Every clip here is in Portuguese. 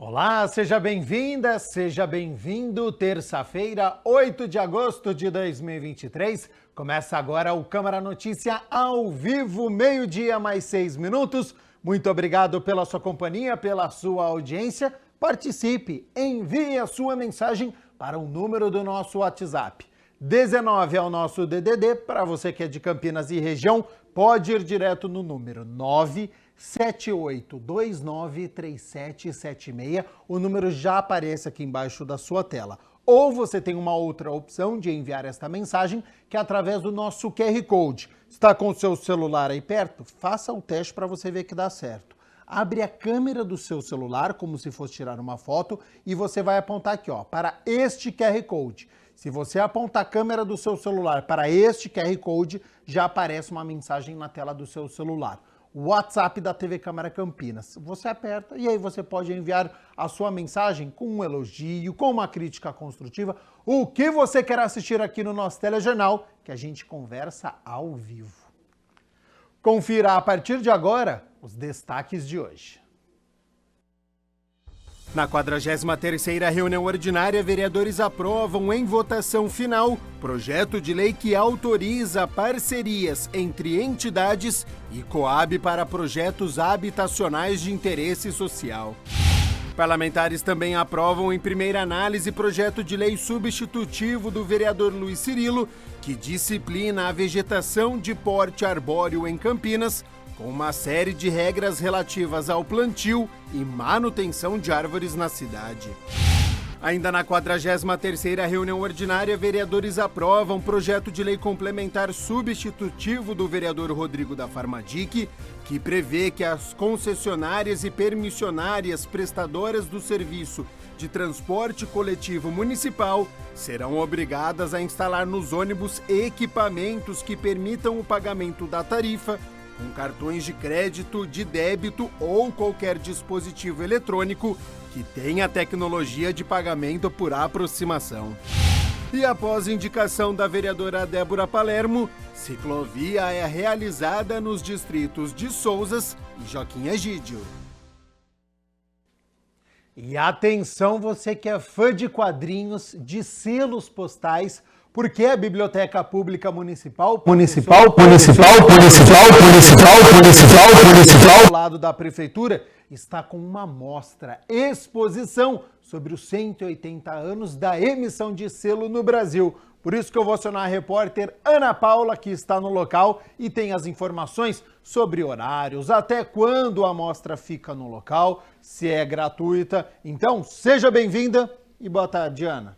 Olá, seja bem-vinda, seja bem-vindo. Terça-feira, 8 de agosto de 2023. Começa agora o Câmara Notícia ao vivo, meio-dia mais 6 minutos. Muito obrigado pela sua companhia, pela sua audiência. Participe, envie a sua mensagem para o número do nosso WhatsApp. 19 é o nosso DDD, para você que é de Campinas e região, pode ir direto no número 978293776. O número já aparece aqui embaixo da sua tela. Ou você tem uma outra opção de enviar esta mensagem, que é através do nosso QR Code. Está com o seu celular aí perto? Faça o teste para você ver que dá certo. Abre a câmera do seu celular, como se fosse tirar uma foto, e você vai apontar aqui, ó, para este QR Code. Se você apontar a câmera do seu celular para este QR Code, já aparece uma mensagem na tela do seu celular. O WhatsApp da TV Câmara Campinas. Você aperta e aí você pode enviar a sua mensagem com um elogio, com uma crítica construtiva, o que você quer assistir aqui no nosso telejornal, que a gente conversa ao vivo. Confira a partir de agora os destaques de hoje. Na 43ª reunião ordinária, vereadores aprovam em votação final projeto de lei que autoriza parcerias entre entidades e Coab para projetos habitacionais de interesse social. Parlamentares também aprovam em primeira análise projeto de lei substitutivo do vereador Luiz Cirilo, que disciplina a vegetação de porte arbóreo em Campinas, com uma série de regras relativas ao plantio e manutenção de árvores na cidade. Ainda na 43ª reunião ordinária, vereadores aprovam projeto de lei complementar substitutivo do vereador Rodrigo da Farmadic, que prevê que as concessionárias e permissionárias prestadoras do serviço de transporte coletivo municipal serão obrigadas a instalar nos ônibus equipamentos que permitam o pagamento da tarifa com cartões de crédito, de débito ou qualquer dispositivo eletrônico que tenha tecnologia de pagamento por aproximação. E após indicação da vereadora Débora Palermo, ciclovia é realizada nos distritos de Souzas e Joaquim Egídio. E atenção, você que é fã de quadrinhos, de selos postais, porque a Biblioteca Pública Municipal, ao lado da Prefeitura, está com uma mostra, exposição sobre os 180 anos da emissão de selo no Brasil. Por isso que eu vou acionar a repórter Ana Paula, que está no local e tem as informações sobre horários, até quando a mostra fica no local, se é gratuita. Então, seja bem-vinda e boa tarde, Ana.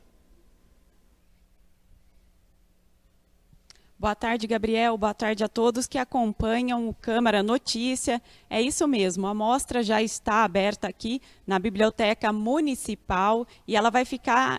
Boa tarde, Gabriel. Boa tarde a todos que acompanham o Câmara Notícia. É isso mesmo, a mostra já está aberta aqui na Biblioteca Municipal e ela vai ficar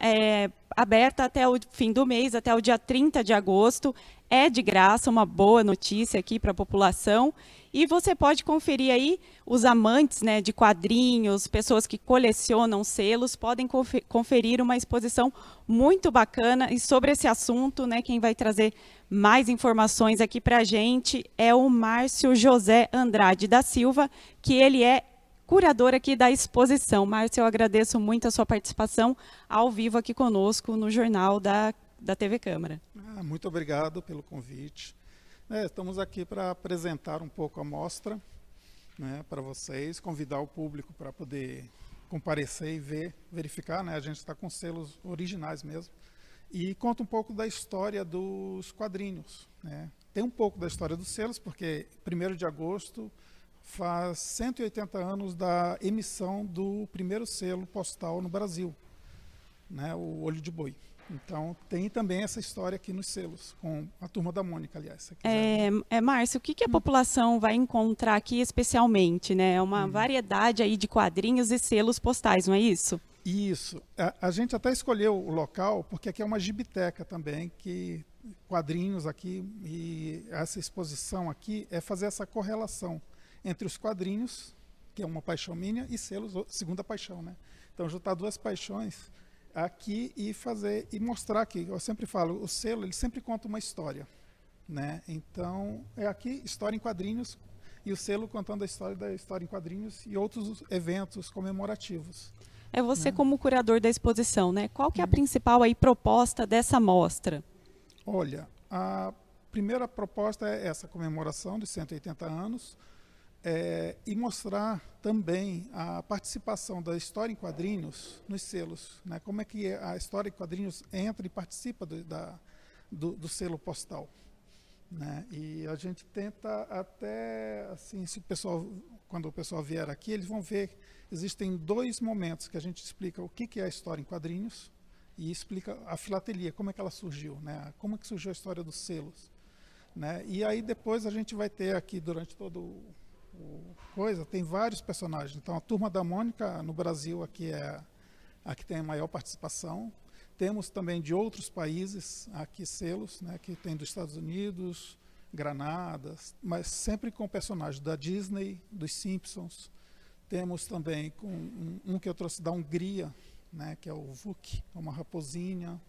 aberta até o fim do mês, até o dia 30 de agosto. É de graça, uma boa notícia aqui para a população. E você pode conferir aí, os amantes, né, de quadrinhos, pessoas que colecionam selos, podem conferir uma exposição muito bacana. E sobre esse assunto, né, quem vai trazer mais informações aqui para a gente é o Márcio José Andrade da Silva, que ele é curador aqui da exposição. Márcio, eu agradeço muito a sua participação ao vivo aqui conosco no Jornal da TV Câmara. Muito obrigado pelo convite. Estamos aqui para apresentar um pouco a mostra, né, para vocês, convidar o público para poder comparecer e verificar, né, a gente está com selos originais mesmo, e conta um pouco da história dos quadrinhos, né. Tem um pouco da história dos selos, porque 1º de agosto faz 180 anos da emissão do primeiro selo postal no Brasil, né, o Olho de Boi. Então, tem também essa história aqui nos selos, com a Turma da Mônica, aliás. Márcio, o que a população vai encontrar aqui especialmente, né? É uma variedade aí de quadrinhos e selos postais, não é isso? Isso. A gente até escolheu o local, porque aqui é uma gibiteca também, que quadrinhos aqui, e essa exposição aqui é fazer essa correlação entre os quadrinhos, que é uma paixão minha, e selos, segunda paixão, né? Então, juntar duas paixões aqui e mostrar que, eu sempre falo, o selo ele sempre conta uma história, né? Então, é aqui, história em quadrinhos, e o selo contando a da história em quadrinhos e outros eventos comemorativos. É você como curador da exposição, né? Qual que é a principal aí proposta dessa mostra? Olha, a primeira proposta é essa comemoração de 180 anos, e mostrar também a participação da história em quadrinhos nos selos, né? Como é que a história em quadrinhos entra e participa do selo postal, né? E a gente tenta até, assim, quando o pessoal vier aqui, eles vão ver, existem 2 momentos que a gente explica o que é a história em quadrinhos e explica a filatelia, como é que ela surgiu, né? Como é que surgiu a história dos selos, né? E aí depois a gente vai ter aqui, durante todo tem vários personagens. Então a Turma da Mônica no Brasil aqui é a que tem a maior participação. Temos também de outros países aqui selos, né, que tem dos Estados Unidos, Granadas, mas sempre com personagens da Disney, dos Simpsons. Temos também com um que eu trouxe da Hungria, né, que é o Vuk, uma raposinha.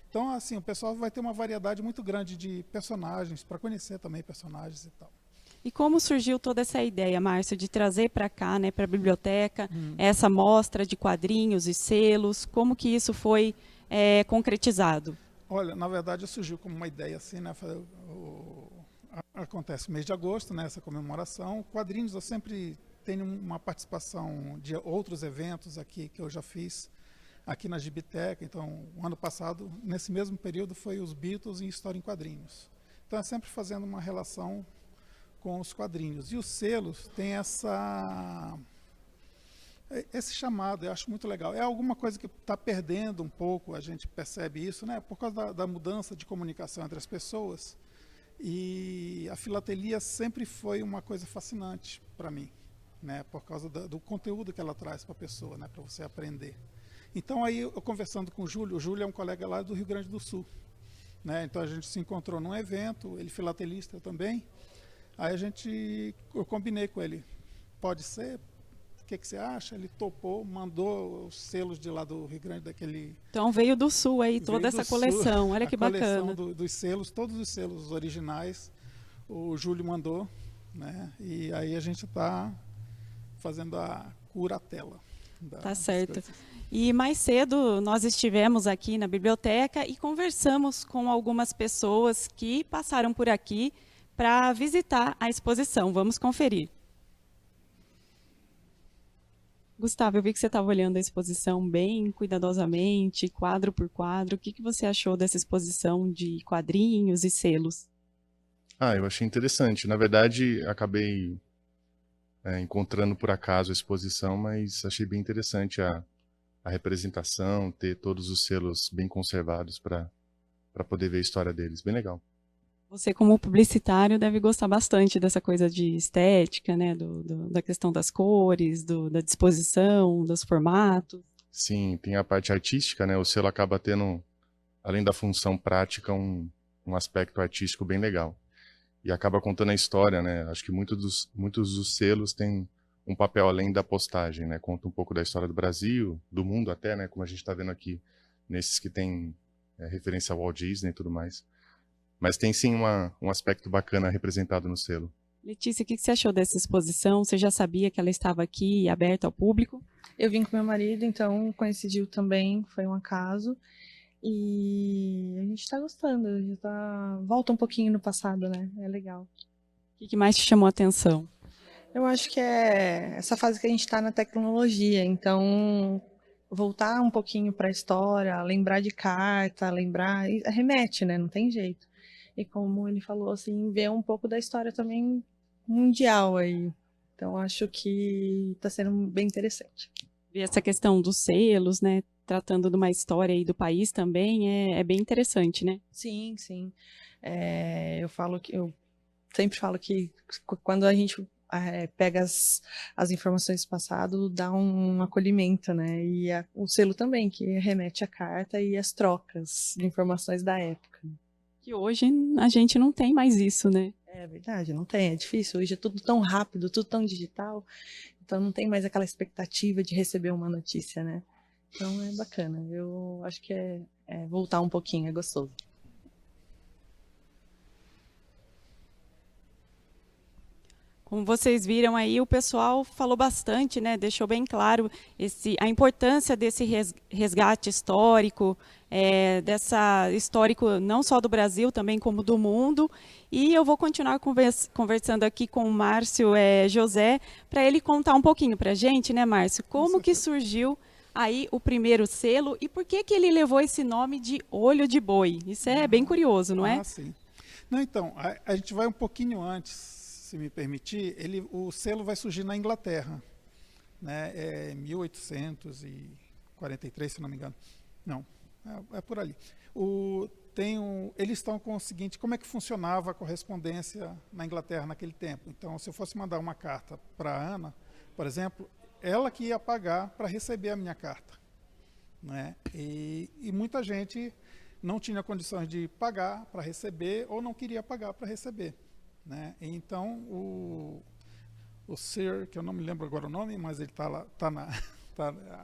Então, assim, o pessoal vai ter uma variedade muito grande de personagens, para conhecer também personagens e tal. E como surgiu toda essa ideia, Márcio, de trazer para cá, né, para a biblioteca, essa mostra de quadrinhos e selos? Como que isso foi concretizado? Olha, na verdade surgiu como uma ideia assim, né? Acontece no mês de agosto, né, essa comemoração. Quadrinhos, eu sempre tenho uma participação de outros eventos aqui que eu já fiz aqui na Gibiteca. Então, o ano passado, nesse mesmo período, foi os Beatles em História em Quadrinhos. Então, é sempre fazendo uma relação com os quadrinhos. E os selos têm esse chamado, eu acho muito legal. É alguma coisa que está perdendo um pouco, a gente percebe isso, né? Por causa da mudança de comunicação entre as pessoas. E a filatelia sempre foi uma coisa fascinante para mim, né? Por causa do conteúdo que ela traz para a pessoa, né? Para você aprender. Então, aí, eu conversando com o Júlio é um colega lá do Rio Grande do Sul, né? Então, a gente se encontrou num evento, ele filatelista também. Aí eu combinei com ele, pode ser? O que você acha? Ele topou, mandou os selos de lá do Rio Grande, daquele... Então veio do Sul aí, toda essa coleção, olha que bacana. A coleção dos selos, todos os selos originais, o Júlio mandou, né? E aí a gente está fazendo a curatela. Tá certo. E mais cedo nós estivemos aqui na biblioteca e conversamos com algumas pessoas que passaram por aqui para visitar a exposição. Vamos conferir. Gustavo, eu vi que você estava olhando a exposição bem cuidadosamente, quadro por quadro. O que você achou dessa exposição de quadrinhos e selos? Eu achei interessante. Na verdade, acabei encontrando por acaso a exposição, mas achei bem interessante a representação, ter todos os selos bem conservados para poder ver a história deles. Bem legal. Você, como publicitário, deve gostar bastante dessa coisa de estética, né? Da questão das cores, da disposição, dos formatos. Sim, tem a parte artística, né? O selo acaba tendo, além da função prática, um aspecto artístico bem legal. E acaba contando a história, né? Acho que muitos dos selos têm um papel além da postagem, né? Conta um pouco da história do Brasil, do mundo até, né? Como a gente está vendo aqui, nesses que tem referência ao Walt Disney e tudo mais. Mas tem sim um aspecto bacana representado no selo. Letícia, o que você achou dessa exposição? Você já sabia que ela estava aqui e aberta ao público? Eu vim com meu marido, então coincidiu também, foi um acaso. E a gente está gostando, volta um pouquinho no passado, né? É legal. O que mais te chamou a atenção? Eu acho que é essa fase que a gente está na tecnologia, então voltar um pouquinho para a história, lembrar de carta, remete, né? Não tem jeito. E como ele falou, assim, ver um pouco da história também mundial aí. Então, acho que está sendo bem interessante. Ver essa questão dos selos, né? Tratando de uma história aí do país também, é bem interessante, né? Sim, sim. Eu sempre falo que quando a gente pega as informações do passado, dá um acolhimento, né? E o selo também, que remete à carta e às trocas de informações da época. Que hoje a gente não tem mais isso, né? É verdade, não tem, é difícil. Hoje é tudo tão rápido, tudo tão digital, então não tem mais aquela expectativa de receber uma notícia, né? Então é bacana, eu acho que voltar um pouquinho, é gostoso. Como vocês viram aí, o pessoal falou bastante, né? Deixou bem claro a importância desse resgate histórico, dessa histórico não só do Brasil, também como do mundo. E eu vou continuar conversando aqui com o Márcio José, para ele contar um pouquinho para a gente, né, Márcio? Como que surgiu aí o primeiro selo e por que ele levou esse nome de Olho de Boi? Isso é bem curioso, não é? Sim. Não, então, a gente vai um pouquinho antes, se me permitir. O selo vai surgir na Inglaterra, né? É 1843, se não me engano. Não, é por ali. Eles estão com o seguinte: como é que funcionava a correspondência na Inglaterra naquele tempo? Então, se eu fosse mandar uma carta para a Ana, por exemplo, ela que ia pagar para receber a minha carta, né? E muita gente não tinha condições de pagar para receber ou não queria pagar para receber, né? Então, o Sir, que eu não me lembro agora o nome, mas ele está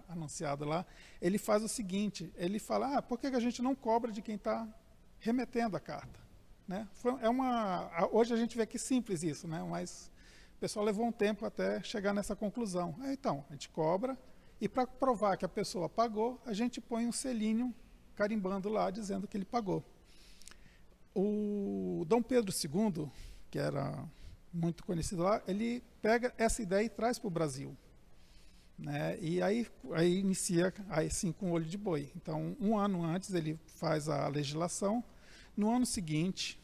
anunciado lá, ele faz o seguinte: ele fala, por que a gente não cobra de quem está remetendo a carta, né? Hoje a gente vê que simples isso, né? Mas o pessoal levou um tempo até chegar nessa conclusão. Então, a gente cobra, e para provar que a pessoa pagou, a gente põe um selinho carimbando lá, dizendo que ele pagou. O Dom Pedro II, que era muito conhecido lá, ele pega essa ideia e traz para o Brasil, né? E aí inicia sim com o Olho de Boi. Então, um ano antes ele faz a legislação. No ano seguinte,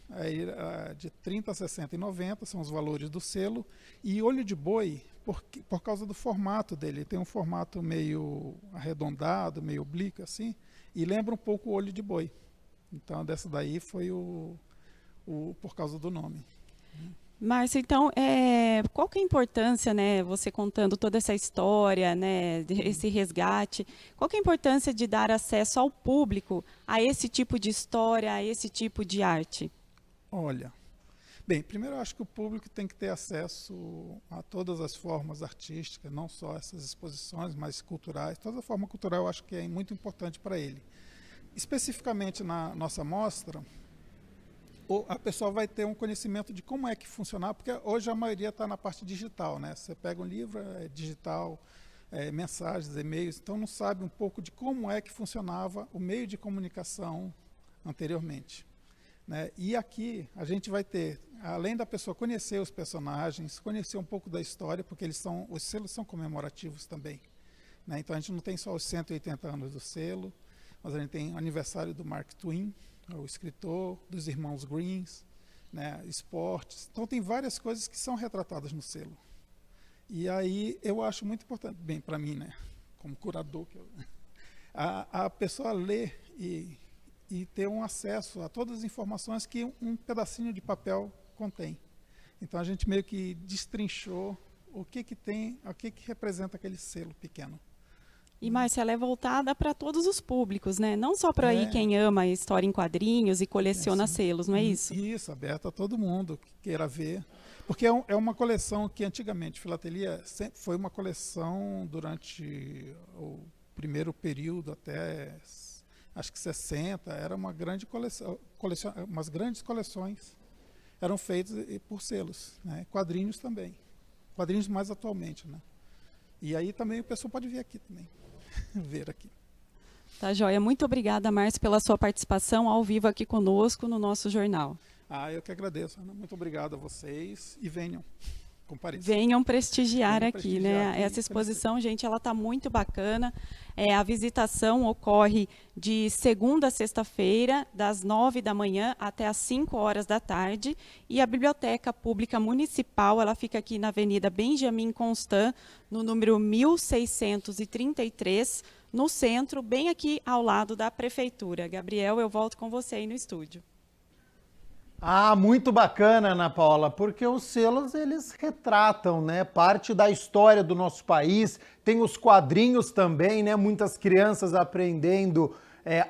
de 30, 60 e 90 são os valores do selo. E Olho de Boi, por causa do formato dele, ele tem um formato meio arredondado, meio oblíquo assim, e lembra um pouco o Olho de Boi. Então, dessa daí foi por causa do nome. Márcio, então, qual que é a importância, né, você contando toda essa história, né, esse resgate, qual que é a importância de dar acesso ao público a esse tipo de história, a esse tipo de arte? Olha, bem, primeiro eu acho que o público tem que ter acesso a todas as formas artísticas, não só essas exposições, mas culturais. Toda a forma cultural eu acho que é muito importante para ele. Especificamente na nossa mostra, a pessoa vai ter um conhecimento de como é que funcionava, porque hoje a maioria está na parte digital, né? Você pega um livro, é digital, mensagens, e-mails, então não sabe um pouco de como é que funcionava o meio de comunicação anteriormente, né? E aqui a gente vai ter, além da pessoa conhecer os personagens, conhecer um pouco da história, porque os selos são comemorativos também, né? Então a gente não tem só os 180 anos do selo, mas a gente tem o aniversário do Mark Twain, o escritor, dos irmãos Greens, né, esportes. Então tem várias coisas que são retratadas no selo. E aí eu acho muito importante, bem, para mim, né, como curador, a pessoa ler e ter um acesso a todas as informações que um pedacinho de papel contém. Então a gente meio que destrinchou o que representa aquele selo pequeno. E, Márcia, ela é voltada para todos os públicos, né? Não só para quem ama história em quadrinhos e coleciona selos, não é isso? Isso, aberto a todo mundo que queira ver. Porque é uma coleção que antigamente, filatelia, foi uma coleção durante o primeiro período até, acho que 60, era uma grande coleção, umas grandes coleções eram feitas por selos, né? Quadrinhos também. Quadrinhos mais atualmente, né? E aí também o pessoal pode vir aqui também. Ver aqui. Tá, joia. Muito obrigada, Márcio, pela sua participação ao vivo aqui conosco no nosso jornal. Eu que agradeço, Ana. Muito obrigado a vocês e venham. Venham prestigiar aqui, né? Essa exposição, gente, ela está muito bacana. A visitação ocorre de segunda a sexta-feira, das 9 da manhã até as 5 horas da tarde. E a Biblioteca Pública Municipal, ela fica aqui na Avenida Benjamin Constant, no número 1633, no centro, bem aqui ao lado da Prefeitura. Gabriel, eu volto com você aí no estúdio. Muito bacana, Ana Paula, porque os selos, eles retratam, né, parte da história do nosso país, tem os quadrinhos também, né, muitas crianças aprendendo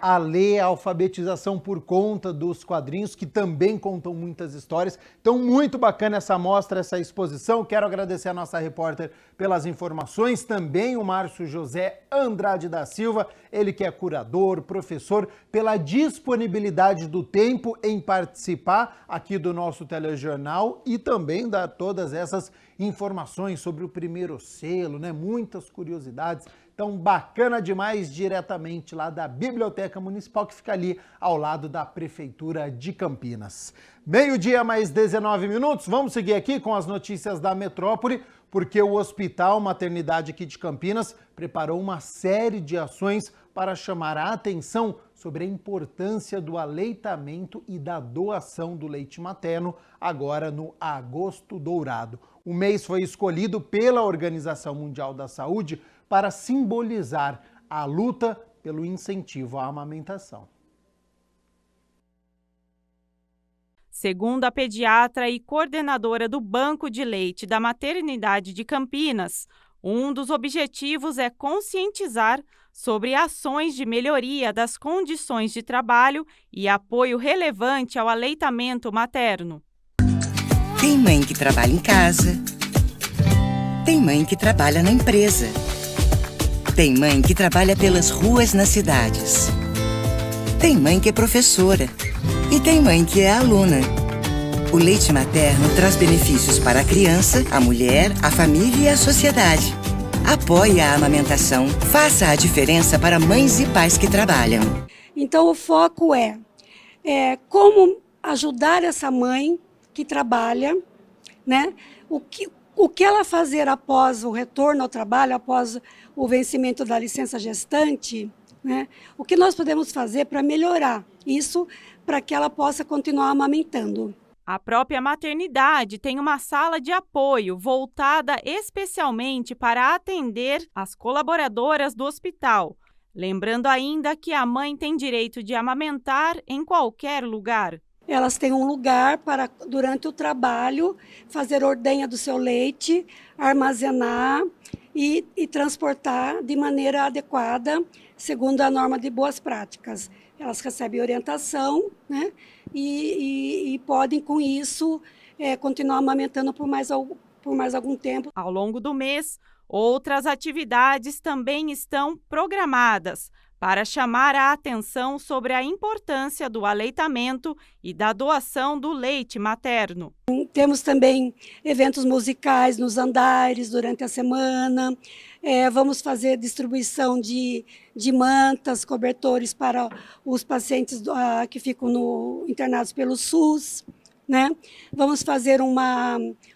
a ler, a alfabetização por conta dos quadrinhos, que também contam muitas histórias. Então, muito bacana essa mostra, essa exposição. Quero agradecer a nossa repórter pelas informações, também o Márcio José Andrade da Silva, ele que é curador, professor, pela disponibilidade do tempo em participar aqui do nosso telejornal e também dar todas essas informações sobre o primeiro selo, né? Muitas curiosidades. Então, bacana demais, diretamente lá da Biblioteca Municipal, que fica ali ao lado da Prefeitura de Campinas. 12h mais 19 minutos, vamos seguir aqui com as notícias da metrópole, porque o Hospital Maternidade aqui de Campinas preparou uma série de ações para chamar a atenção sobre a importância do aleitamento e da doação do leite materno, agora no Agosto Dourado. O mês foi escolhido pela Organização Mundial da Saúde para simbolizar a luta pelo incentivo à amamentação. Segundo a pediatra e coordenadora do Banco de Leite da Maternidade de Campinas, um dos objetivos é conscientizar sobre ações de melhoria das condições de trabalho e apoio relevante ao aleitamento materno. Tem mãe que trabalha em casa, tem mãe que trabalha na empresa, tem mãe que trabalha pelas ruas nas cidades, tem mãe que é professora e tem mãe que é aluna. O leite materno traz benefícios para a criança, a mulher, a família e a sociedade. Apoie a amamentação, faça a diferença para mães e pais que trabalham. Então o foco é como ajudar essa mãe que trabalha, né? O que ela fazer após o retorno ao trabalho, após o vencimento da licença gestante, né? O que nós podemos fazer para melhorar isso, para que ela possa continuar amamentando. A própria maternidade tem uma sala de apoio voltada especialmente para atender as colaboradoras do hospital. Lembrando ainda que a mãe tem direito de amamentar em qualquer lugar. Elas têm um lugar para, durante o trabalho, fazer ordenha do seu leite, armazenar e transportar de maneira adequada, segundo a norma de boas práticas. Elas recebem orientação, né? E podem, com isso, continuar amamentando por mais algum tempo. Ao longo do mês, outras atividades também estão programadas para chamar a atenção sobre a importância do aleitamento e da doação do leite materno. Temos também eventos musicais nos andares durante a semana. Vamos fazer distribuição de mantas, cobertores para os pacientes que ficam internados pelo SUS, né? Vamos fazer um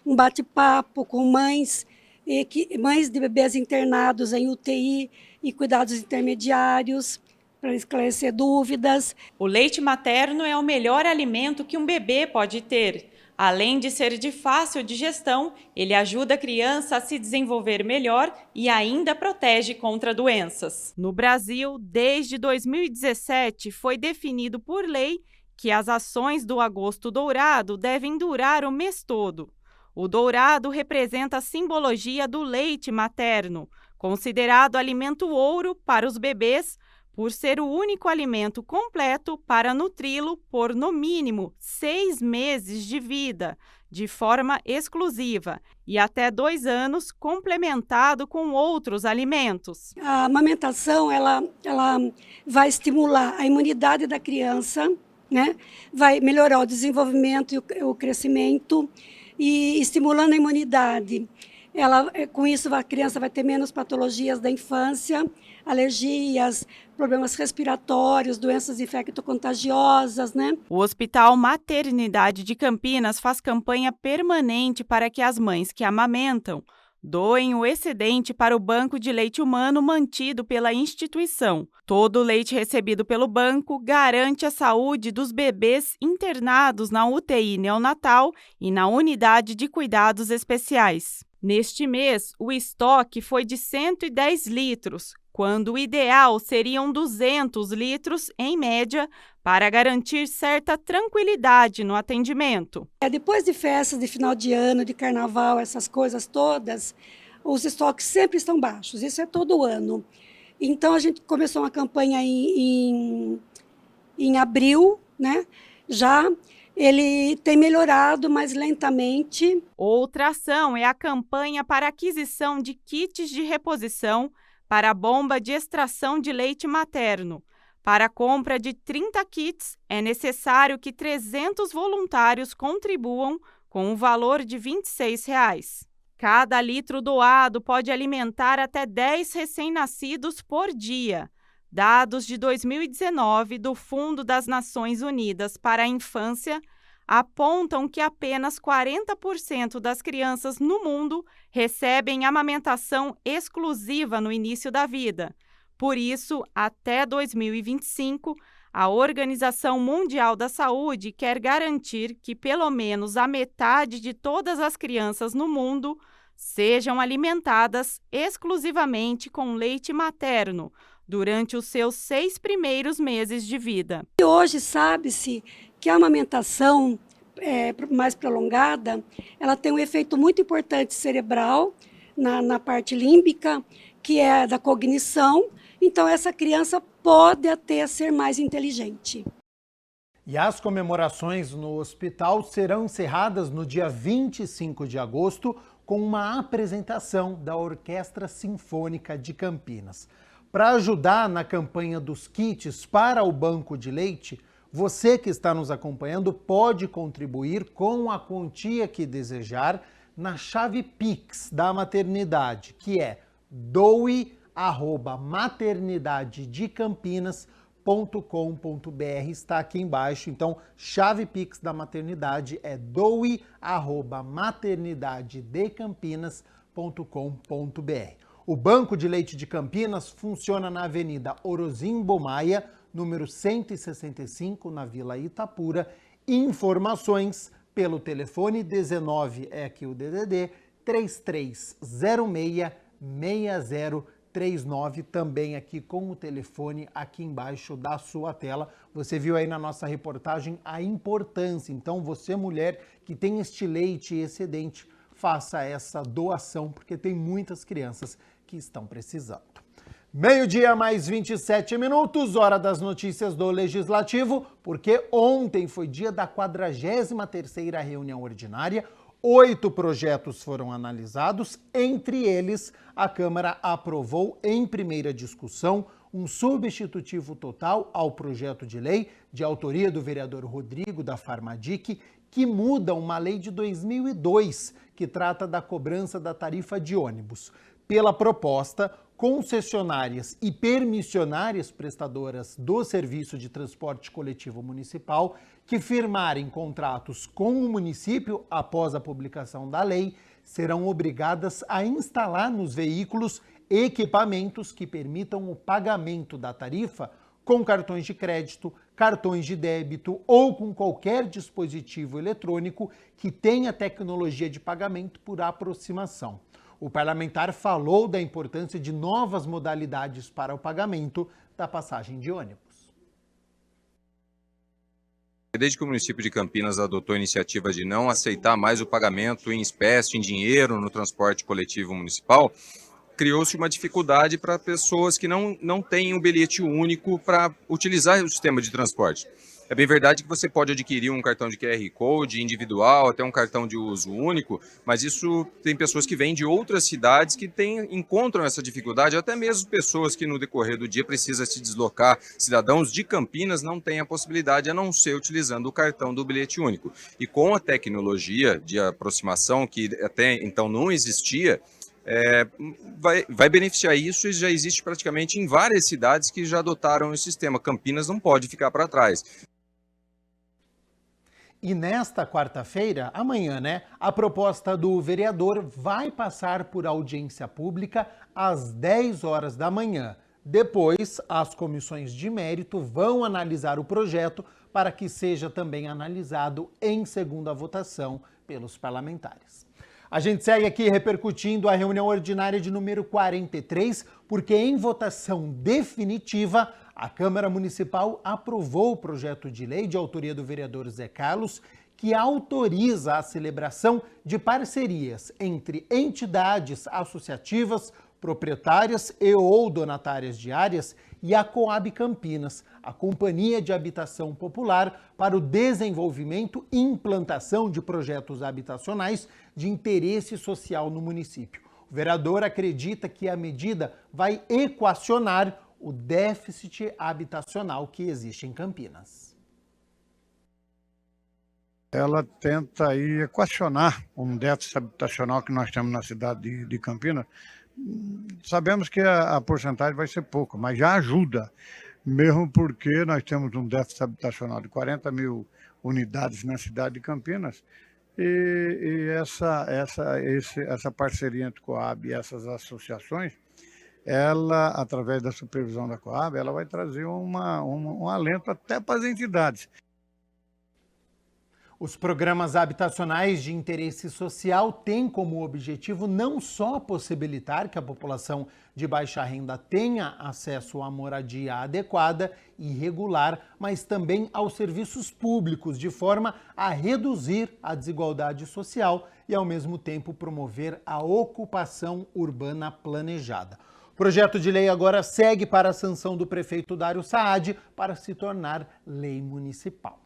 bate-papo com mães de bebês internados em UTI e cuidados intermediários, para esclarecer dúvidas. O leite materno é o melhor alimento que um bebê pode ter. Além de ser de fácil digestão, ele ajuda a criança a se desenvolver melhor e ainda protege contra doenças. No Brasil, desde 2017, foi definido por lei que as ações do Agosto Dourado devem durar o mês todo. O dourado representa a simbologia do leite materno, considerado alimento ouro para os bebês, por ser o único alimento completo para nutri-lo por, no mínimo, 6 meses de vida, de forma exclusiva, e até 2 anos complementado com outros alimentos. A amamentação ela vai estimular a imunidade da criança, né? Vai melhorar o desenvolvimento e o crescimento, e estimulando a imunidade. Com isso, a criança vai ter menos patologias da infância, alergias, problemas respiratórios, doenças infectocontagiosas, né? O Hospital Maternidade de Campinas faz campanha permanente para que as mães que amamentam doem o excedente para o banco de leite humano mantido pela instituição. Todo o leite recebido pelo banco garante a saúde dos bebês internados na UTI neonatal e na unidade de cuidados especiais. Neste mês, o estoque foi de 110 litros, quando o ideal seriam 200 litros, em média, para garantir certa tranquilidade no atendimento. Depois de festas de final de ano, de carnaval, essas coisas todas, os estoques sempre estão baixos, isso é todo ano. Então, a gente começou uma campanha em abril, né? Já ele tem melhorado, mas lentamente. Outra ação é a campanha para aquisição de kits de reposição para a bomba de extração de leite materno. Para a compra de 30 kits, é necessário que 300 voluntários contribuam com um valor de R$ 26. Cada litro doado pode alimentar até 10 recém-nascidos por dia. Dados de 2019 do Fundo das Nações Unidas para a Infância apontam que apenas 40% das crianças no mundo recebem amamentação exclusiva no início da vida. Por isso, até 2025, a Organização Mundial da Saúde quer garantir que pelo menos a metade de todas as crianças no mundo sejam alimentadas exclusivamente com leite materno durante os seus 6 primeiros meses de vida. E hoje sabe-se que a amamentação mais prolongada, ela tem um efeito muito importante cerebral, na parte límbica, que é da cognição. Então, essa criança pode até ser mais inteligente. E as comemorações no hospital serão encerradas no dia 25 de agosto com uma apresentação da Orquestra Sinfônica de Campinas. Para ajudar na campanha dos kits para o banco de leite, você que está nos acompanhando pode contribuir com a quantia que desejar na chave Pix da maternidade, que é doe@maternidadedecampinas.com.br, está aqui embaixo. Então, chave Pix da maternidade é doe@maternidadedecampinas.com.br. O Banco de Leite de Campinas funciona na Avenida Orozimbo Maia, número 165, na Vila Itapura. Informações pelo telefone 19, é aqui o DDD, 3306-6039, também aqui com o telefone aqui embaixo da sua tela. Você viu aí na nossa reportagem a importância. Então, você, mulher que tem este leite excedente, faça essa doação, porque tem muitas crianças que estão precisando. Meio-dia mais 27 minutos, hora das notícias do Legislativo, porque ontem foi dia da 43ª reunião ordinária. 8 projetos foram analisados, entre eles a Câmara aprovou em primeira discussão um substitutivo total ao projeto de lei de autoria do vereador Rodrigo da Farmadic, que muda uma lei de 2002 que trata da cobrança da tarifa de ônibus. Pela proposta, concessionárias e permissionárias prestadoras do serviço de transporte coletivo municipal que firmarem contratos com o município após a publicação da lei serão obrigadas a instalar nos veículos equipamentos que permitam o pagamento da tarifa com cartões de crédito, cartões de débito ou com qualquer dispositivo eletrônico que tenha tecnologia de pagamento por aproximação. O parlamentar falou da importância de novas modalidades para o pagamento da passagem de ônibus. Desde que o município de Campinas adotou a iniciativa de não aceitar mais o pagamento em espécie, em dinheiro, no transporte coletivo municipal, criou-se uma dificuldade para pessoas que não têm um bilhete único para utilizar o sistema de transporte. É bem verdade que você pode adquirir um cartão de QR Code individual, até um cartão de uso único, mas isso tem pessoas que vêm de outras cidades que encontram essa dificuldade, até mesmo pessoas que no decorrer do dia precisam se deslocar. Cidadãos de Campinas não têm a possibilidade, a não ser utilizando o cartão do bilhete único. E com a tecnologia de aproximação, que até então não existia, vai beneficiar isso, e já existe praticamente em várias cidades que já adotaram o sistema. Campinas não pode ficar para trás. E nesta quarta-feira, amanhã, a proposta do vereador vai passar por audiência pública às 10 horas da manhã. Depois, as comissões de mérito vão analisar o projeto para que seja também analisado em segunda votação pelos parlamentares. A gente segue aqui repercutindo a reunião ordinária de número 43, porque em votação definitiva, a Câmara Municipal aprovou o projeto de lei de autoria do vereador Zé Carlos, que autoriza a celebração de parcerias entre entidades associativas, proprietárias e ou donatárias de áreas, e a Coab Campinas, a Companhia de Habitação Popular para o desenvolvimento e implantação de projetos habitacionais de interesse social no município. O vereador acredita que a medida vai equacionar o déficit habitacional que existe em Campinas. Ela tenta aí equacionar um déficit habitacional que nós temos na cidade de Campinas. Sabemos que a porcentagem vai ser pouca, mas já ajuda, mesmo porque nós temos um déficit habitacional de 40 mil unidades na cidade de Campinas, e essa parceria entre Coab e essas associações, ela, através da supervisão da Coab, ela vai trazer um alento até para as entidades. Os programas habitacionais de interesse social têm como objetivo não só possibilitar que a população de baixa renda tenha acesso à moradia adequada e regular, mas também aos serviços públicos, de forma a reduzir a desigualdade social e, ao mesmo tempo, promover a ocupação urbana planejada. O projeto de lei agora segue para a sanção do prefeito Dário Saad para se tornar lei municipal.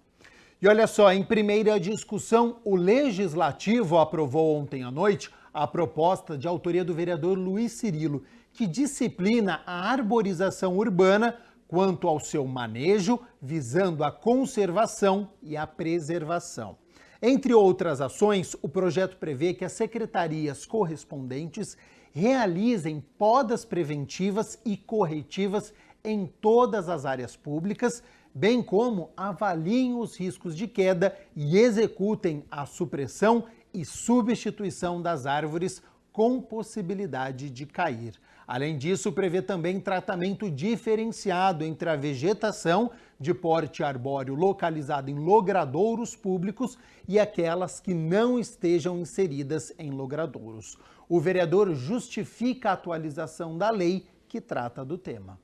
E olha só, em primeira discussão, o Legislativo aprovou ontem à noite a proposta de autoria do vereador Luiz Cirilo, que disciplina a arborização urbana quanto ao seu manejo, visando a conservação e a preservação. Entre outras ações, o projeto prevê que as secretarias correspondentes realizem podas preventivas e corretivas em todas as áreas públicas, bem como avaliem os riscos de queda e executem a supressão e substituição das árvores com possibilidade de cair. Além disso, prevê também tratamento diferenciado entre a vegetação de porte arbóreo localizada em logradouros públicos e aquelas que não estejam inseridas em logradouros. O vereador justifica a atualização da lei que trata do tema.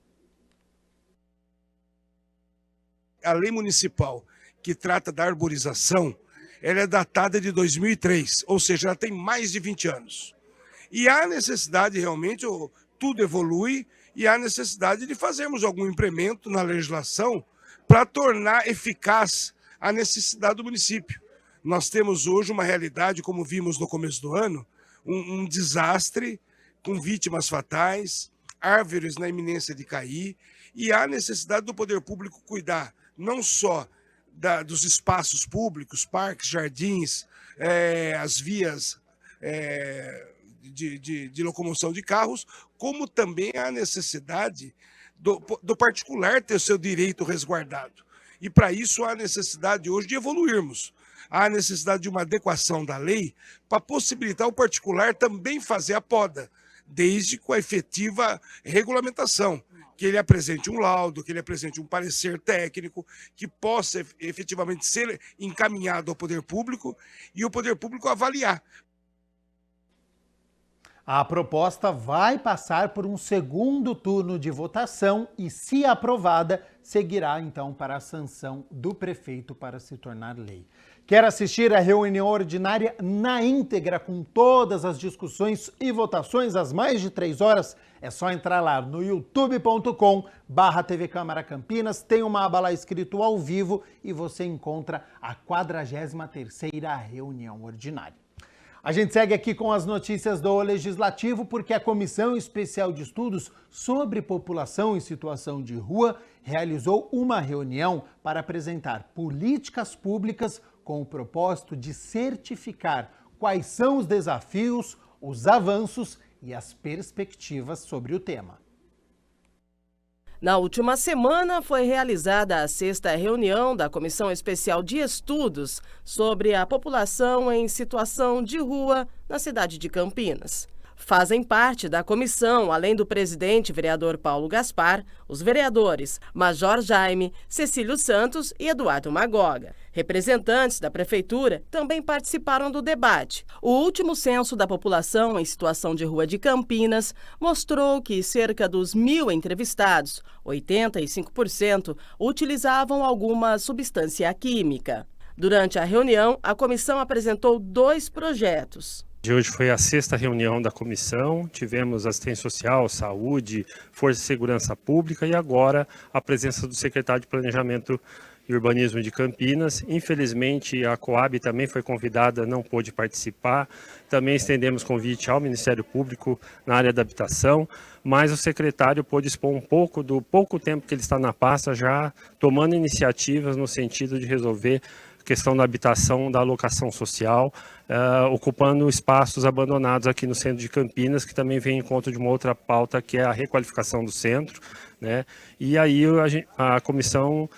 A lei municipal que trata da arborização, ela é datada de 2003, ou seja, ela tem mais de 20 anos. E há necessidade realmente, tudo evolui, e há necessidade de fazermos algum implemento na legislação para tornar eficaz a necessidade do município. Nós temos hoje uma realidade, como vimos no começo do ano, um desastre com vítimas fatais, árvores na iminência de cair, e há necessidade do poder público cuidar não só dos espaços públicos, parques, jardins, as vias de locomoção de carros, como também há necessidade do particular ter o seu direito resguardado. E para isso há necessidade hoje de evoluirmos. Há necessidade de uma adequação da lei para possibilitar o particular também fazer a poda, desde com a efetiva regulamentação, que ele apresente um laudo, que ele apresente um parecer técnico, que possa efetivamente ser encaminhado ao poder público e o poder público avaliar. A proposta vai passar por um segundo turno de votação e, se aprovada, seguirá então para a sanção do prefeito para se tornar lei. Quer assistir à reunião ordinária na íntegra com todas as discussões e votações às mais de 3 horas? É só entrar lá no youtube.com/TV Câmara Campinas, tem uma aba lá escrito ao vivo e você encontra a 43ª reunião ordinária. A gente segue aqui com as notícias do Legislativo porque a Comissão Especial de Estudos sobre População em Situação de Rua realizou uma reunião para apresentar políticas públicas com o propósito de certificar quais são os desafios, os avanços e as perspectivas sobre o tema. Na última semana, foi realizada a 6ª reunião da Comissão Especial de Estudos sobre a População em Situação de Rua na cidade de Campinas. Fazem parte da comissão, além do presidente vereador Paulo Gaspar, os vereadores Major Jaime, Cecílio Santos e Eduardo Magoga. Representantes da prefeitura também participaram do debate. O último censo da população em situação de rua de Campinas mostrou que cerca dos 1.000 entrevistados, 85%, utilizavam alguma substância química. Durante a reunião, a comissão apresentou 2 projetos. Hoje foi a 6ª reunião da comissão, tivemos assistência social, saúde, força e segurança pública e agora a presença do secretário de Planejamento e Urbanismo de Campinas. Infelizmente a Coab também foi convidada, não pôde participar. Também estendemos convite ao Ministério Público na área da habitação, mas o secretário pôde expor um pouco do pouco tempo que ele está na pasta, já tomando iniciativas no sentido de resolver a questão da habitação, da alocação social, ocupando espaços abandonados aqui no centro de Campinas, que também vem em encontro de uma outra pauta, que é a requalificação do centro, né? E aí a comissão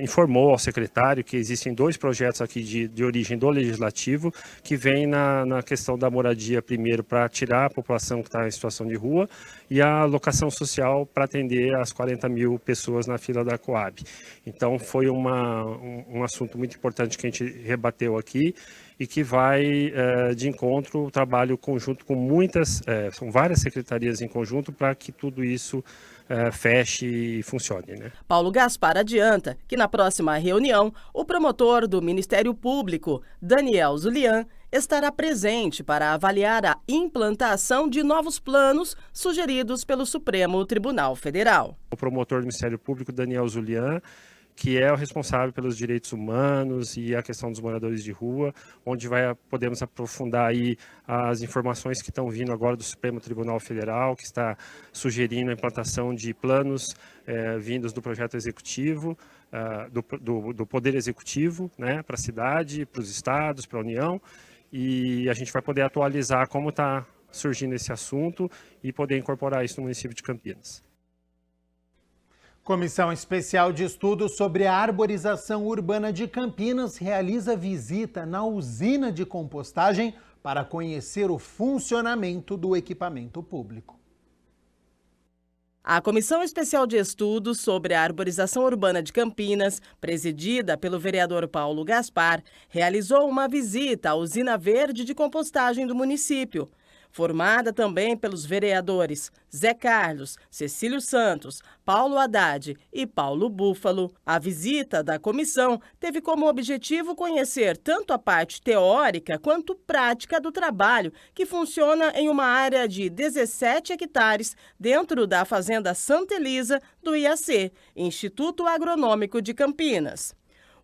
informou ao secretário que existem 2 projetos aqui de origem do Legislativo, que vem na questão da moradia primeiro para tirar a população que está em situação de rua e a alocação social para atender as 40 mil pessoas na fila da Coab. Então foi um assunto muito importante que a gente rebateu aqui e que vai de encontro ao trabalho conjunto com são várias secretarias em conjunto para que tudo isso feche e funcione, né? Paulo Gaspar adianta que na próxima reunião o promotor do Ministério Público, Daniel Zulian, estará presente para avaliar a implantação de novos planos sugeridos pelo Supremo Tribunal Federal. O promotor do Ministério Público, Daniel Zulian, que é o responsável pelos direitos humanos e a questão dos moradores de rua, onde podemos aprofundar aí as informações que estão vindo agora do Supremo Tribunal Federal, que está sugerindo a implantação de planos vindos do projeto executivo, do Poder Executivo, né, para a cidade, para os estados, para a União, e a gente vai poder atualizar como está surgindo esse assunto e poder incorporar isso no município de Campinas. Comissão Especial de Estudos sobre a Arborização Urbana de Campinas realiza visita na usina de compostagem para conhecer o funcionamento do equipamento público. A Comissão Especial de Estudos sobre a Arborização Urbana de Campinas, presidida pelo vereador Paulo Gaspar, realizou uma visita à usina verde de compostagem do município. Formada também pelos vereadores Zé Carlos, Cecílio Santos, Paulo Haddad e Paulo Búfalo, a visita da comissão teve como objetivo conhecer tanto a parte teórica quanto prática do trabalho, que funciona em uma área de 17 hectares dentro da Fazenda Santa Elisa do IAC, Instituto Agronômico de Campinas.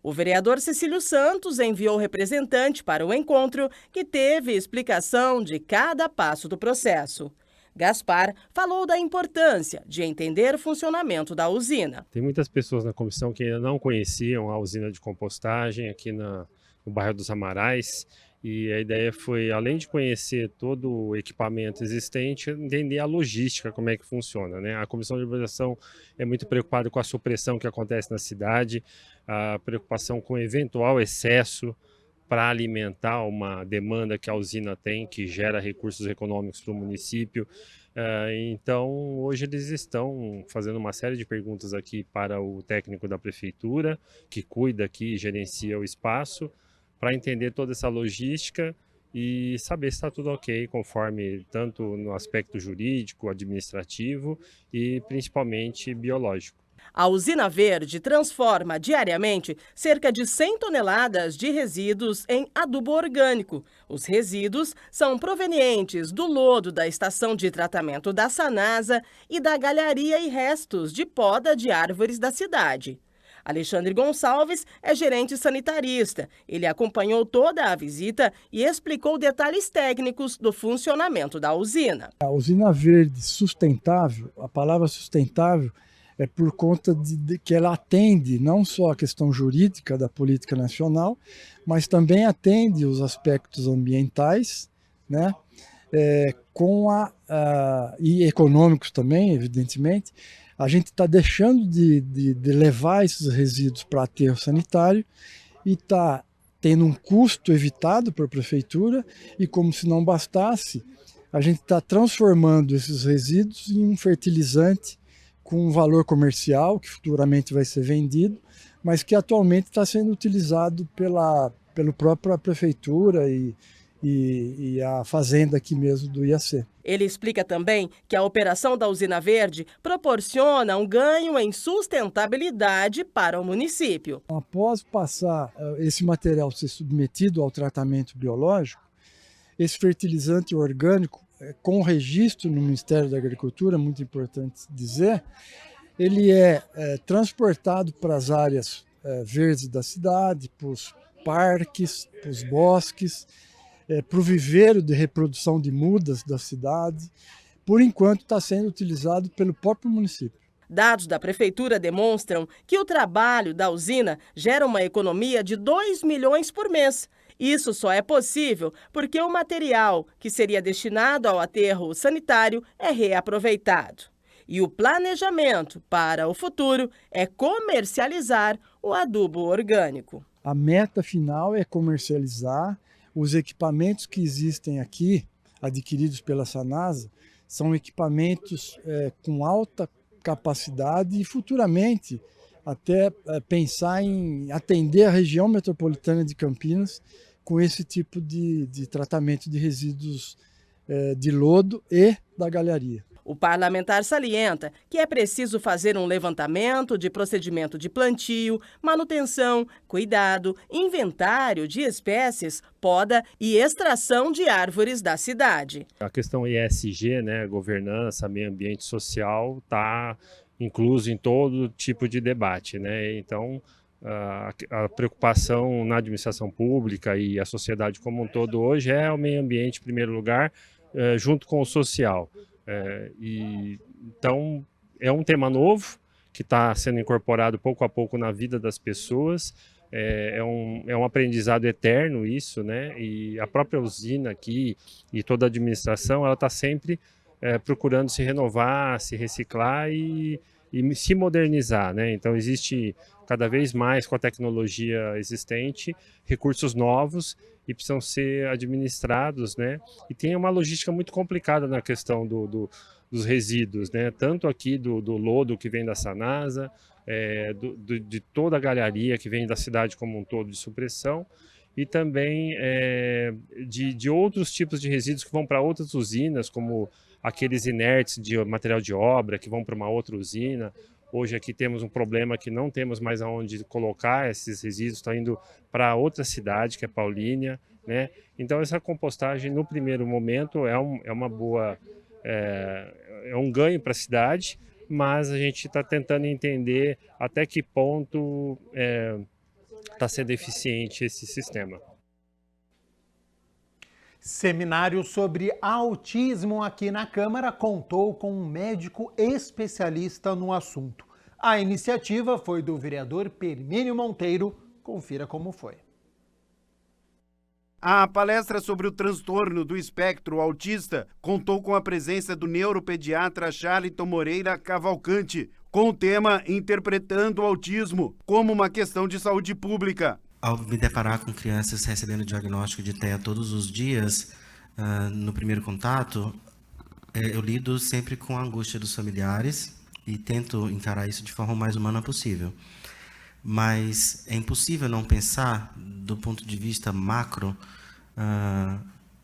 O vereador Cecílio Santos enviou representante para o encontro, que teve explicação de cada passo do processo. Gaspar falou da importância de entender o funcionamento da usina. Tem muitas pessoas na comissão que ainda não conheciam a usina de compostagem aqui no bairro dos Amarais. E a ideia foi, além de conhecer todo o equipamento existente, entender a logística, como é que funciona, né? A Comissão de Arborização é muito preocupada com a supressão que acontece na cidade, a preocupação com o eventual excesso para alimentar uma demanda que a usina tem, que gera recursos econômicos para o município. Então, hoje eles estão fazendo uma série de perguntas aqui para o técnico da prefeitura, que cuida aqui e gerencia o espaço, para entender toda essa logística e saber se está tudo ok, conforme tanto no aspecto jurídico, administrativo e principalmente biológico. A usina verde transforma diariamente cerca de 100 toneladas de resíduos em adubo orgânico. Os resíduos são provenientes do lodo da estação de tratamento da Sanasa e da galharia e restos de poda de árvores da cidade. Alexandre Gonçalves é gerente sanitarista. Ele acompanhou toda a visita e explicou detalhes técnicos do funcionamento da usina. A usina verde sustentável, a palavra sustentável é por conta de que ela atende não só a questão jurídica da política nacional, mas também atende os aspectos ambientais, né? E econômicos também, evidentemente. A gente está deixando de levar esses resíduos para aterro sanitário e está tendo um custo evitado para a prefeitura e, como se não bastasse, a gente está transformando esses resíduos em um fertilizante com um valor comercial que futuramente vai ser vendido, mas que atualmente está sendo utilizado pela própria prefeitura e a fazenda aqui mesmo do IAC. Ele explica também que a operação da usina verde proporciona um ganho em sustentabilidade para o município. Após passar esse material ser submetido ao tratamento biológico, Esse fertilizante orgânico, com registro no Ministério da Agricultura, muito importante dizer, ele é transportado para as áreas verdes da cidade, para os parques, para os bosques, para o viveiro de reprodução de mudas da cidade. Por enquanto está sendo utilizado pelo próprio município. Dados da Prefeitura demonstram que o trabalho da usina gera uma economia de 2 milhões por mês. Isso só é possível porque o material que seria destinado ao aterro sanitário é reaproveitado. E o planejamento para o futuro é comercializar o adubo orgânico. A meta final é comercializar. Os equipamentos que existem aqui, adquiridos pela Sanasa, são equipamentos com alta capacidade e futuramente até pensar em atender a região metropolitana de Campinas com esse tipo de tratamento de resíduos de lodo e da galharia. O parlamentar salienta que é preciso fazer um levantamento de procedimento de plantio, manutenção, cuidado, inventário de espécies, poda e extração de árvores da cidade. A questão ESG, né, governança, meio ambiente social, está incluso em todo tipo de debate, né? Então, a preocupação na administração pública e a sociedade como um todo hoje é o meio ambiente em primeiro lugar, junto com o social. Então, é um tema novo que está sendo incorporado pouco a pouco na vida das pessoas. É um aprendizado eterno isso, né? E a própria usina aqui e toda a administração, ela está sempre procurando se renovar, se reciclar e se modernizar, né? Então existe cada vez mais com a tecnologia existente recursos novos e precisam ser administrados, né? E tem uma logística muito complicada na questão dos resíduos, né? Tanto aqui do lodo que vem da Sanasa, de toda a galharia que vem da cidade como um todo de supressão, e também de outros tipos de resíduos que vão para outras usinas, como aqueles inertes de material de obra que vão para uma outra usina. Hoje aqui temos um problema que não temos mais aonde colocar esses resíduos, está indo para outra cidade, que é Paulínia, né? Então essa compostagem no primeiro momento é uma boa, é um ganho para a cidade, mas a gente está tentando entender até que ponto está sendo eficiente esse sistema. Seminário sobre autismo aqui na Câmara contou com um médico especialista no assunto. A iniciativa foi do vereador Permínio Monteiro. Confira como foi. A palestra sobre o transtorno do espectro autista contou com a presença do neuropediatra Charlton Moreira Cavalcante, com o tema Interpretando o Autismo como uma questão de saúde pública. Ao me deparar com crianças recebendo diagnóstico de TEA todos os dias, no primeiro contato, eu lido sempre com a angústia dos familiares e tento encarar isso de forma mais humana possível. Mas é impossível não pensar, do ponto de vista macro,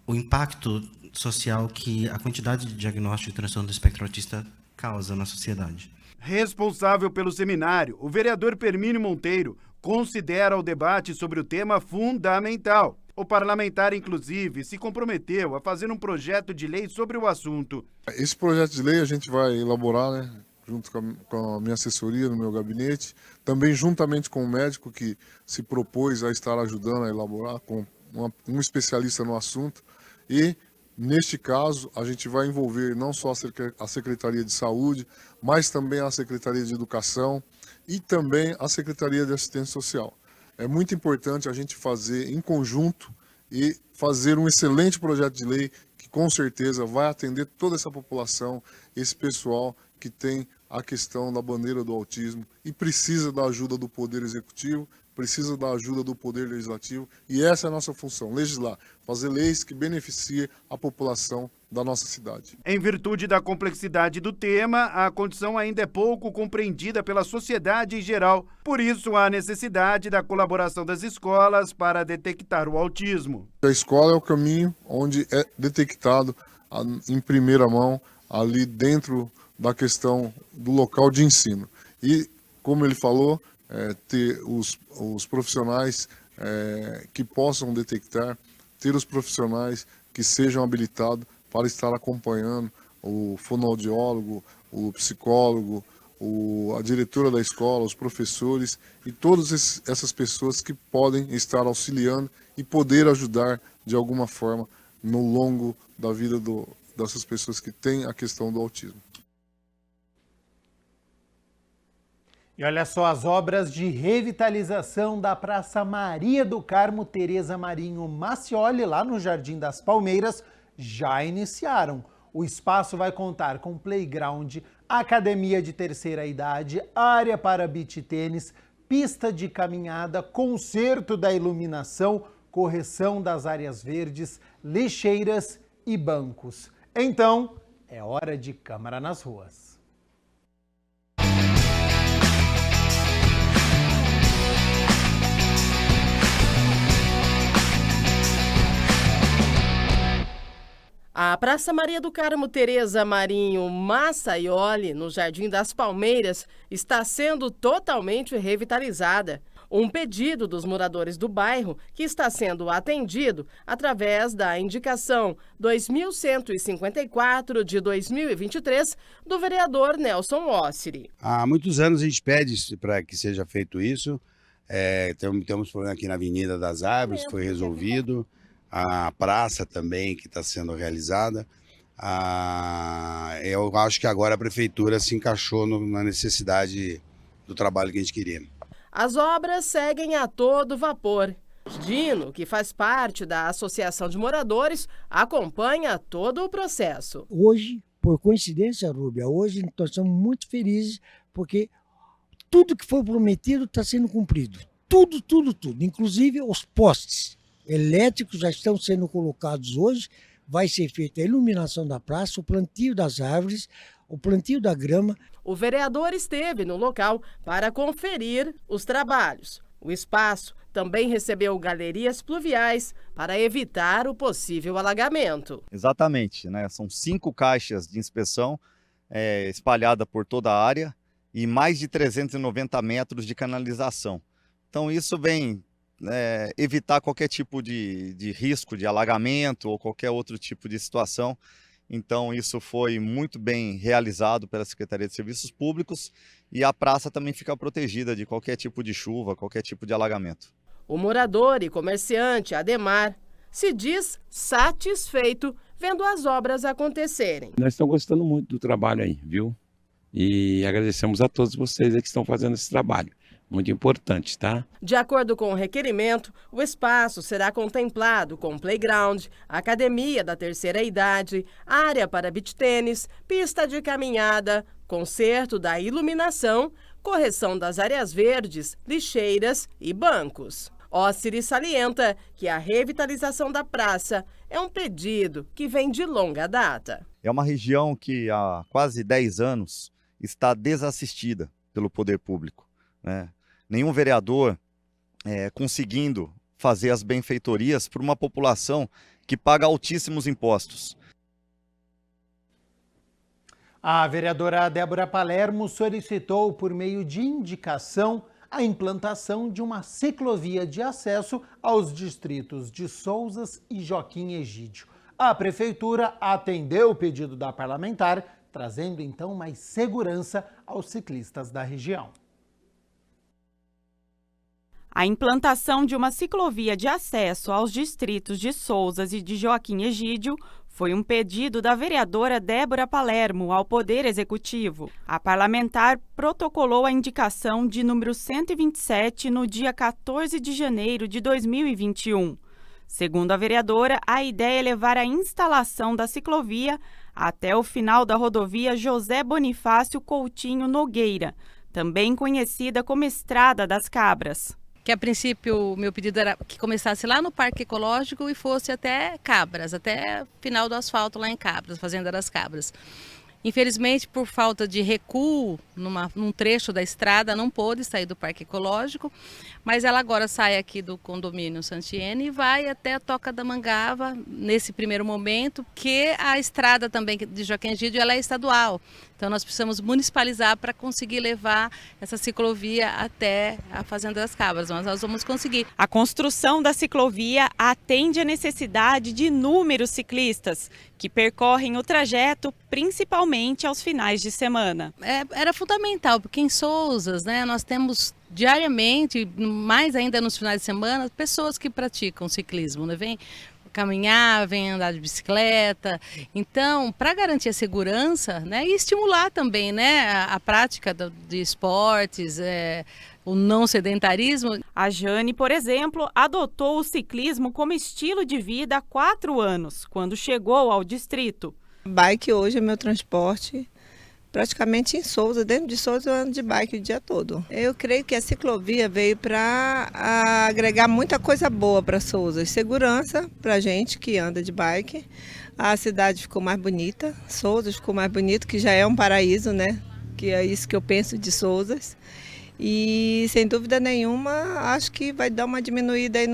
o impacto social que a quantidade de diagnóstico de transtorno do espectro autista causa na sociedade. Responsável pelo seminário, o vereador Permínio Monteiro considera o debate sobre o tema fundamental. O parlamentar, inclusive, se comprometeu a fazer um projeto de lei sobre o assunto. Esse projeto de lei a gente vai elaborar, né, junto com a minha assessoria no meu gabinete, também juntamente com o médico que se propôs a estar ajudando a elaborar, com um especialista no assunto. E, neste caso, a gente vai envolver não só a Secretaria de Saúde, mas também a Secretaria de Educação e também a Secretaria de Assistência Social. É muito importante a gente fazer em conjunto e fazer um excelente projeto de lei que com certeza vai atender toda essa população, esse pessoal que tem a questão da bandeira do autismo e precisa da ajuda do Poder Executivo, precisa da ajuda do Poder Legislativo, e essa é a nossa função, legislar, fazer leis que beneficiem a população da nossa cidade. Em virtude da complexidade do tema, a condição ainda é pouco compreendida pela sociedade em geral. Por isso, há necessidade da colaboração das escolas para detectar o autismo. A escola é o caminho onde é detectado em primeira mão, ali dentro da questão do local de ensino. E, como ele falou, ter os profissionais que possam detectar, ter os profissionais que sejam habilitados para estar acompanhando o fonoaudiólogo, o psicólogo, a diretora da escola, os professores e todas essas pessoas que podem estar auxiliando e poder ajudar de alguma forma no longo da vida dessas pessoas que têm a questão do autismo. E olha só, as obras de revitalização da Praça Maria do Carmo Tereza Marinho Macioli, lá no Jardim das Palmeiras, já iniciaram. O espaço vai contar com playground, academia de terceira idade, área para beach tênis, pista de caminhada, conserto da iluminação, correção das áreas verdes, lixeiras e bancos. Então, é hora de Câmara nas ruas. A Praça Maria do Carmo Tereza Marinho Macioli, no Jardim das Palmeiras, está sendo totalmente revitalizada. Um pedido dos moradores do bairro que está sendo atendido através da indicação 2154 de 2023 do vereador Nelson Ossiri. Há muitos anos a gente pede para que seja feito isso. Temos problema aqui na Avenida das Árvores, foi resolvido. A praça também que está sendo realizada. Eu acho que agora a prefeitura se encaixou na necessidade do trabalho que a gente queria. As obras seguem a todo vapor. Dino, que faz parte da Associação de Moradores, acompanha todo o processo. Hoje, por coincidência, Rúbia, hoje nós estamos muito felizes porque tudo que foi prometido está sendo cumprido. Tudo, inclusive os postes elétricos já estão sendo colocados hoje, vai ser feita a iluminação da praça, o plantio das árvores, o plantio da grama. O vereador esteve no local para conferir os trabalhos. O espaço também recebeu galerias pluviais para evitar o possível alagamento. Exatamente, né? São 5 caixas de inspeção espalhadas por toda a área e mais de 390 metros de canalização. Então isso vem evitar qualquer tipo de risco de alagamento ou qualquer outro tipo de situação. Então isso foi muito bem realizado pela Secretaria de Serviços Públicos e a praça também fica protegida de qualquer tipo de chuva, qualquer tipo de alagamento. O morador e comerciante Ademar se diz satisfeito vendo as obras acontecerem. Nós estamos gostando muito do trabalho aí, viu? E agradecemos a todos vocês aí que estão fazendo esse trabalho. Muito importante, tá? De acordo com o requerimento, o espaço será contemplado com playground, academia da terceira idade, área para beach tênis, pista de caminhada, conserto da iluminação, correção das áreas verdes, lixeiras e bancos. Ossiri salienta que a revitalização da praça é um pedido que vem de longa data. É uma região que há quase 10 anos está desassistida pelo poder público, né? Nenhum vereador conseguindo fazer as benfeitorias para uma população que paga altíssimos impostos. A vereadora Débora Palermo solicitou, por meio de indicação, a implantação de uma ciclovia de acesso aos distritos de Sousas e Joaquim Egídio. A prefeitura atendeu o pedido da parlamentar, trazendo então mais segurança aos ciclistas da região. A implantação de uma ciclovia de acesso aos distritos de Sousas e de Joaquim Egídio foi um pedido da vereadora Débora Palermo ao Poder Executivo. A parlamentar protocolou a indicação de número 127 no dia 14 de janeiro de 2021. Segundo a vereadora, a ideia é levar a instalação da ciclovia até o final da rodovia José Bonifácio Coutinho Nogueira, também conhecida como Estrada das Cabras. Que a princípio o meu pedido era que começasse lá no Parque Ecológico e fosse até Cabras, até final do asfalto lá em Cabras, Fazenda das Cabras. Infelizmente, por falta de recuo num trecho da estrada, não pôde sair do Parque Ecológico, mas ela agora sai aqui do condomínio Santiene e vai até a Toca da Mangava, nesse primeiro momento, que a estrada também de Joaquim Egídio ela é estadual. Então nós precisamos municipalizar para conseguir levar essa ciclovia até a Fazenda das Cabras, mas nós vamos conseguir. A construção da ciclovia atende à necessidade de inúmeros ciclistas que percorrem o trajeto principalmente aos finais de semana. Era fundamental, porque em Sousas, né, nós temos diariamente, mais ainda nos finais de semana, pessoas que praticam ciclismo, né? Vem caminhar, vem andar de bicicleta. Então, para garantir a segurança, né, e estimular também, né, a prática de esportes, o não sedentarismo. A Jane, por exemplo, adotou o ciclismo como estilo de vida há 4 anos, quando chegou ao distrito. Bike hoje é meu transporte. Praticamente em Sousa, dentro de Sousa eu ando de bike o dia todo. Eu creio que a ciclovia veio para agregar muita coisa boa para Sousa. Segurança para a gente que anda de bike. A cidade ficou mais bonita, Sousa ficou mais bonito, que já é um paraíso, né? Que é isso que eu penso de Sousas. E sem dúvida nenhuma, acho que vai dar uma diminuída aí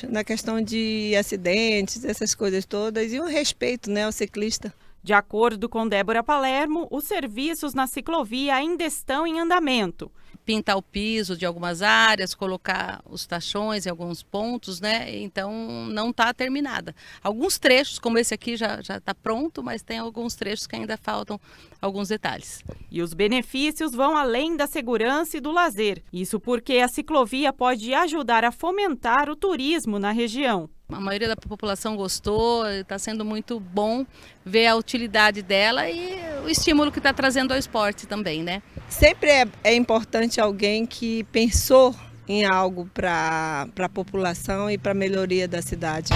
na questão de acidentes, essas coisas todas, e o respeito, né, ao ciclista. De acordo com Débora Palermo, os serviços na ciclovia ainda estão em andamento. Pintar o piso de algumas áreas, colocar os tachões em alguns pontos, né? Então não está terminada. Alguns trechos, como esse aqui, já está pronto, mas tem alguns trechos que ainda faltam alguns detalhes. E os benefícios vão além da segurança e do lazer. Isso porque a ciclovia pode ajudar a fomentar o turismo na região. A maioria da população gostou, está sendo muito bom ver a utilidade dela e o estímulo que está trazendo ao esporte também, né? Sempre é importante alguém que pensou em algo para a população e para a melhoria da cidade.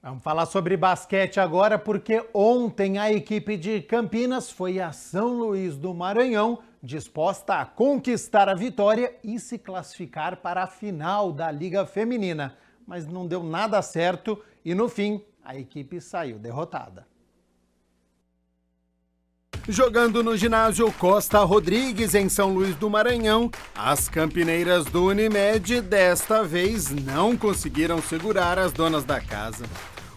Vamos falar sobre basquete agora, porque ontem a equipe de Campinas foi a São Luís do Maranhão, disposta a conquistar a vitória e se classificar para a final da Liga Feminina. Mas não deu nada certo e, no fim, a equipe saiu derrotada. Jogando no ginásio Costa Rodrigues, em São Luís do Maranhão, as campineiras do Unimed desta vez não conseguiram segurar as donas da casa.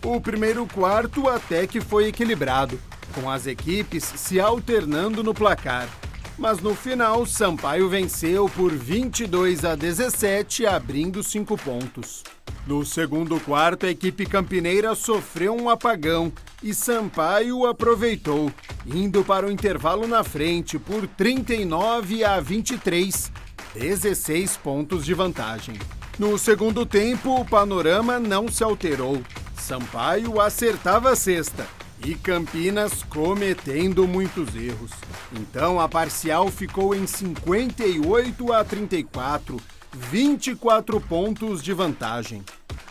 O primeiro quarto até que foi equilibrado, com as equipes se alternando no placar. Mas no final, Sampaio venceu por 22-17, abrindo 5 pontos. No segundo quarto, a equipe campineira sofreu um apagão e Sampaio aproveitou, indo para o intervalo na frente por 39-23, 16 pontos de vantagem. No segundo tempo, o panorama não se alterou. Sampaio acertava a cesta e Campinas cometendo muitos erros. Então a parcial ficou em 58-34, 24 pontos de vantagem.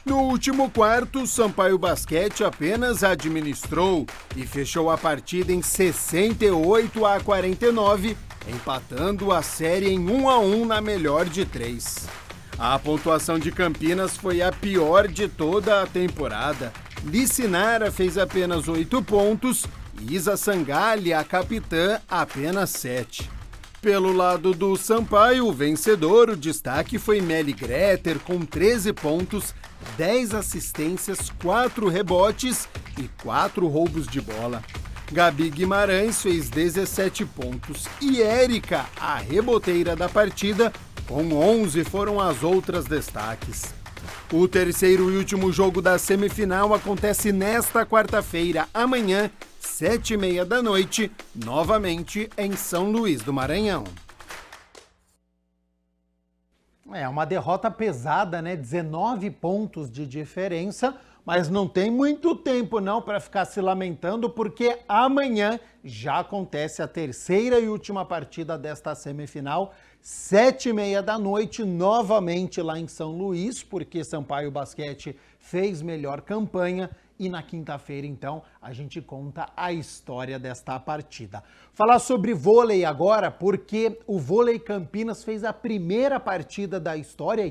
No último quarto, Sampaio Basquete apenas administrou e fechou a partida em 68-49, empatando a série em 1-1 na melhor de 3. A pontuação de Campinas foi a pior de toda a temporada. Licinara fez apenas 8 pontos e Isa Sangalli, a capitã, apenas 7. Pelo lado do Sampaio, o vencedor, o destaque foi Meli Greter com 13 pontos, 10 assistências, 4 rebotes e 4 roubos de bola. Gabi Guimarães fez 17 pontos e Érica, a reboteira da partida, com 11 foram as outras destaques. O terceiro e último jogo da semifinal acontece nesta quarta-feira, amanhã, 7h30 da noite, novamente em São Luís do Maranhão. É uma derrota pesada, né? 19 pontos de diferença, mas não tem muito tempo não para ficar se lamentando, porque amanhã já acontece a terceira e última partida desta semifinal, 7h30 da noite, novamente lá em São Luís, porque Sampaio Basquete fez melhor campanha E na quinta-feira, então, a gente conta a história desta partida. Falar sobre vôlei agora, porque o Vôlei Campinas fez a primeira partida da história,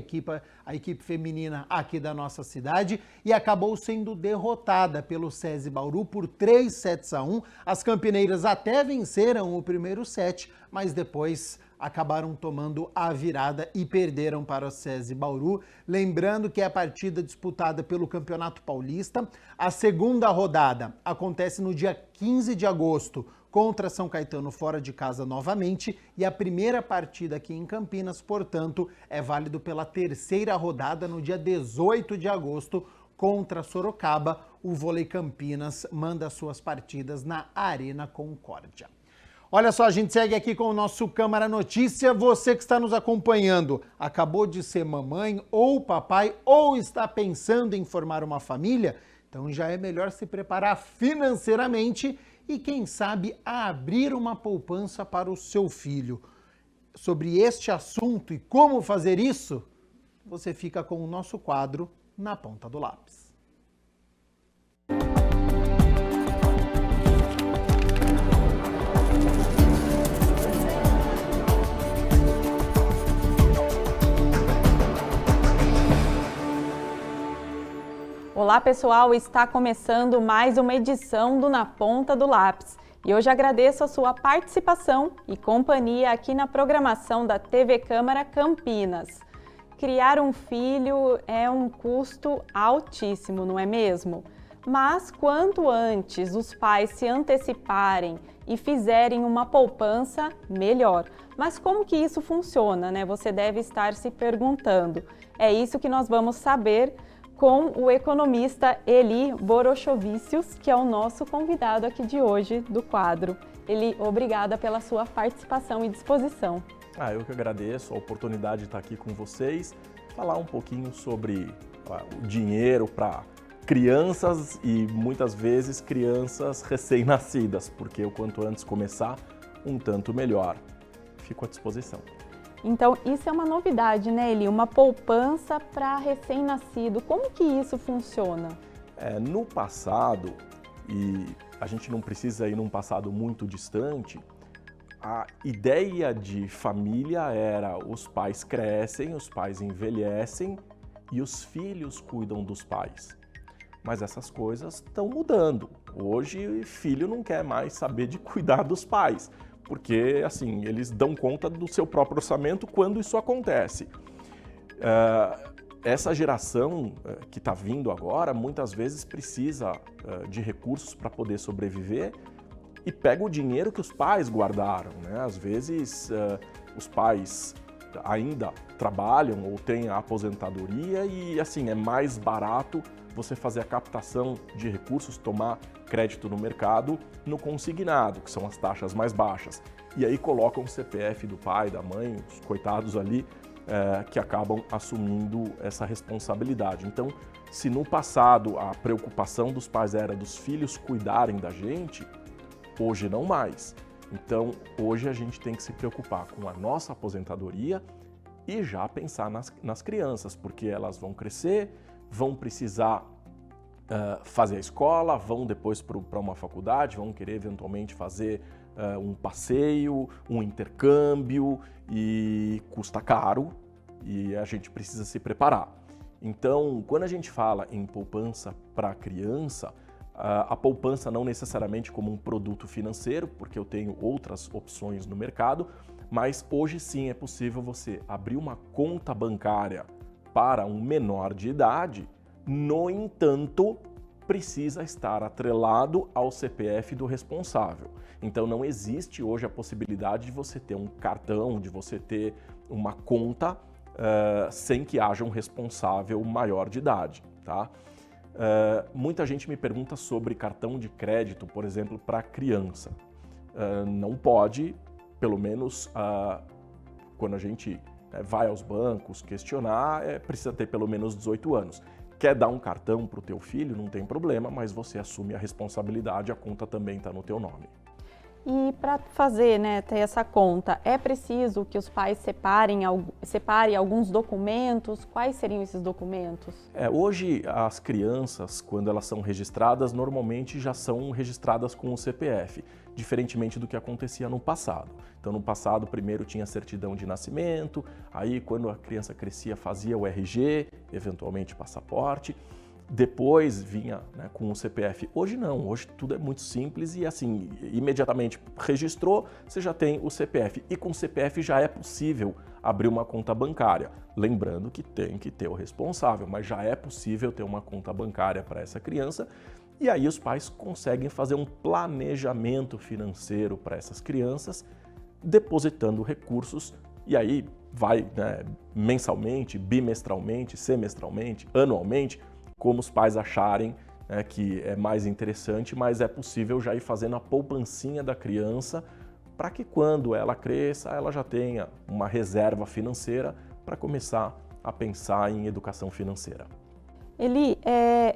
a equipe feminina aqui da nossa cidade, e acabou sendo derrotada pelo SESI Bauru por 3-1. As campineiras até venceram o primeiro set, mas depois acabaram tomando a virada e perderam para o SESI Bauru. Lembrando que é a partida disputada pelo Campeonato Paulista. A segunda rodada acontece no dia 15 de agosto contra São Caetano fora de casa novamente. E a primeira partida aqui em Campinas, portanto, é válido pela terceira rodada no dia 18 de agosto contra Sorocaba. O Vôlei Campinas manda suas partidas na Arena Concórdia. Olha só, a gente segue aqui com o nosso Câmara Notícia. Você que está nos acompanhando, acabou de ser mamãe ou papai ou está pensando em formar uma família? Então já é melhor se preparar financeiramente e, quem sabe, abrir uma poupança para o seu filho. Sobre este assunto e como fazer isso, você fica com o nosso quadro Na Ponta do Lápis. Olá pessoal, está começando mais uma edição do Na Ponta do Lápis e hoje agradeço a sua participação e companhia aqui na programação da TV Câmara Campinas. Criar um filho é um custo altíssimo, não é mesmo? Mas quanto antes os pais se anteciparem e fizerem uma poupança, melhor. Mas como que isso funciona, né? Você deve estar se perguntando. É isso que nós vamos saber com o economista Eli Borochovicius, que é o nosso convidado aqui de hoje do quadro. Eli, obrigada pela sua participação e disposição. Eu que agradeço a oportunidade de estar aqui com vocês, falar um pouquinho sobre o dinheiro para crianças e muitas vezes crianças recém-nascidas, porque o quanto antes começar, um tanto melhor. Fico à disposição. Então, isso é uma novidade, né, Eli? Uma poupança para recém-nascido. Como que isso funciona? No passado, e a gente não precisa ir num passado muito distante, a ideia de família era os pais crescem, os pais envelhecem e os filhos cuidam dos pais. Mas essas coisas estão mudando. Hoje, filho não quer mais saber de cuidar dos pais, porque assim, eles dão conta do seu próprio orçamento quando isso acontece. Essa geração que está vindo agora, muitas vezes precisa de recursos para poder sobreviver e pega o dinheiro que os pais guardaram, né? Às vezes os pais ainda trabalham ou têm a aposentadoria e assim, é mais barato você fazer a captação de recursos, tomar crédito no mercado no consignado, que são as taxas mais baixas. E aí colocam o CPF do pai, da mãe, os coitados ali, que acabam assumindo essa responsabilidade. Então, se no passado a preocupação dos pais era dos filhos cuidarem da gente, hoje não mais. Então, hoje a gente tem que se preocupar com a nossa aposentadoria e já pensar nas crianças, porque elas vão crescer, vão precisar fazer a escola, vão depois para uma faculdade, vão querer eventualmente fazer um passeio, um intercâmbio e custa caro e a gente precisa se preparar. Então, quando a gente fala em poupança para criança, a poupança não necessariamente como um produto financeiro, porque eu tenho outras opções no mercado, mas hoje sim é possível você abrir uma conta bancária para um menor de idade, no entanto, precisa estar atrelado ao CPF do responsável. Então não existe hoje a possibilidade de você ter um cartão, de você ter uma conta sem que haja um responsável maior de idade, tá? Muita gente me pergunta sobre cartão de crédito, por exemplo, para criança. Não pode, pelo menos quando a gente vai aos bancos questionar, precisa ter pelo menos 18 anos. Quer dar um cartão para o teu filho, não tem problema, mas você assume a responsabilidade, a conta também está no teu nome. E para fazer, né, ter essa conta, é preciso que os pais separem alguns documentos? Quais seriam esses documentos? Hoje, as crianças, quando elas são registradas, normalmente já são registradas com o CPF, diferentemente do que acontecia no passado. Então, no passado, primeiro tinha certidão de nascimento, aí quando a criança crescia fazia o RG, eventualmente passaporte, depois vinha, né, com o CPF. Hoje não, hoje tudo é muito simples e assim, imediatamente registrou, você já tem o CPF. E com o CPF já é possível abrir uma conta bancária. Lembrando que tem que ter o responsável, mas já é possível ter uma conta bancária para essa criança. E aí os pais conseguem fazer um planejamento financeiro para essas crianças, depositando recursos, e aí vai, né, mensalmente, bimestralmente, semestralmente, anualmente, como os pais acharem, né, que é mais interessante, mas é possível já ir fazendo a poupancinha da criança para que quando ela cresça, ela já tenha uma reserva financeira para começar a pensar em educação financeira. Eli,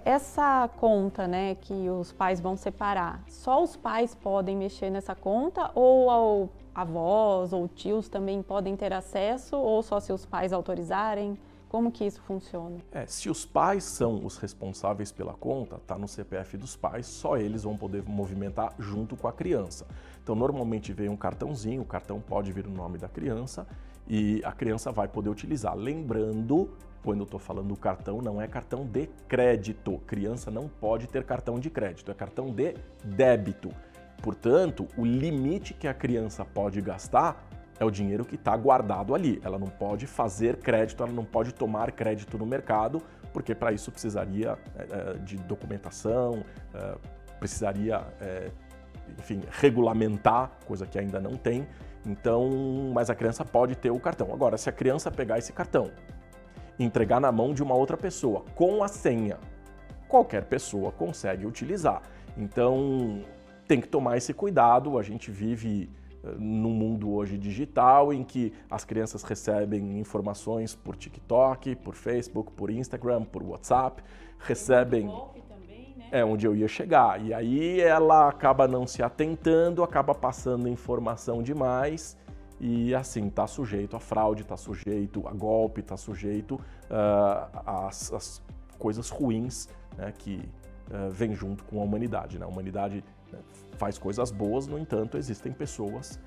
essa conta, né, que os pais vão separar, só os pais podem mexer nessa conta ou avós ou tios também podem ter acesso ou só se os pais autorizarem? Como que isso funciona? Se os pais são os responsáveis pela conta, está no CPF dos pais, só eles vão poder movimentar junto com a criança. Então, normalmente vem um cartãozinho, o cartão pode vir no nome da criança e a criança vai poder utilizar. Lembrando, quando eu estou falando do cartão, não é cartão de crédito. Criança não pode ter cartão de crédito, é cartão de débito. Portanto, o limite que a criança pode gastar é o dinheiro que está guardado ali. Ela não pode fazer crédito, ela não pode tomar crédito no mercado, porque para isso precisaria de documentação, precisaria, enfim, regulamentar, coisa que ainda não tem. Então, mas a criança pode ter o cartão. Agora, se a criança pegar esse cartão e entregar na mão de uma outra pessoa com a senha, qualquer pessoa consegue utilizar. Então, tem que tomar esse cuidado. A gente vive num mundo hoje digital em que as crianças recebem informações por TikTok, por Facebook, por Instagram, por WhatsApp, recebem... É onde eu ia chegar. E aí ela acaba não se atentando, acaba passando informação demais e assim está sujeito a fraude, está sujeito a golpe, está sujeito às coisas ruins, né, que vêm junto com a humanidade, né? A humanidade faz coisas boas, no entanto, existem pessoas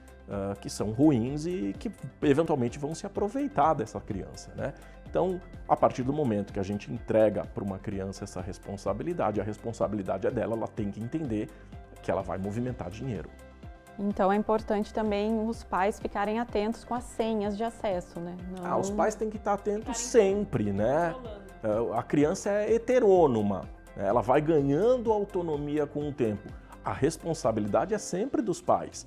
que são ruins e que eventualmente vão se aproveitar dessa criança, né? Então, a partir do momento que a gente entrega para uma criança essa responsabilidade, a responsabilidade é dela, ela tem que entender que ela vai movimentar dinheiro. Então é importante também os pais ficarem atentos com as senhas de acesso, né? Não... Os pais têm que estar atentos sempre, né? A criança é heterônoma, ela vai ganhando autonomia com o tempo. A responsabilidade é sempre dos pais.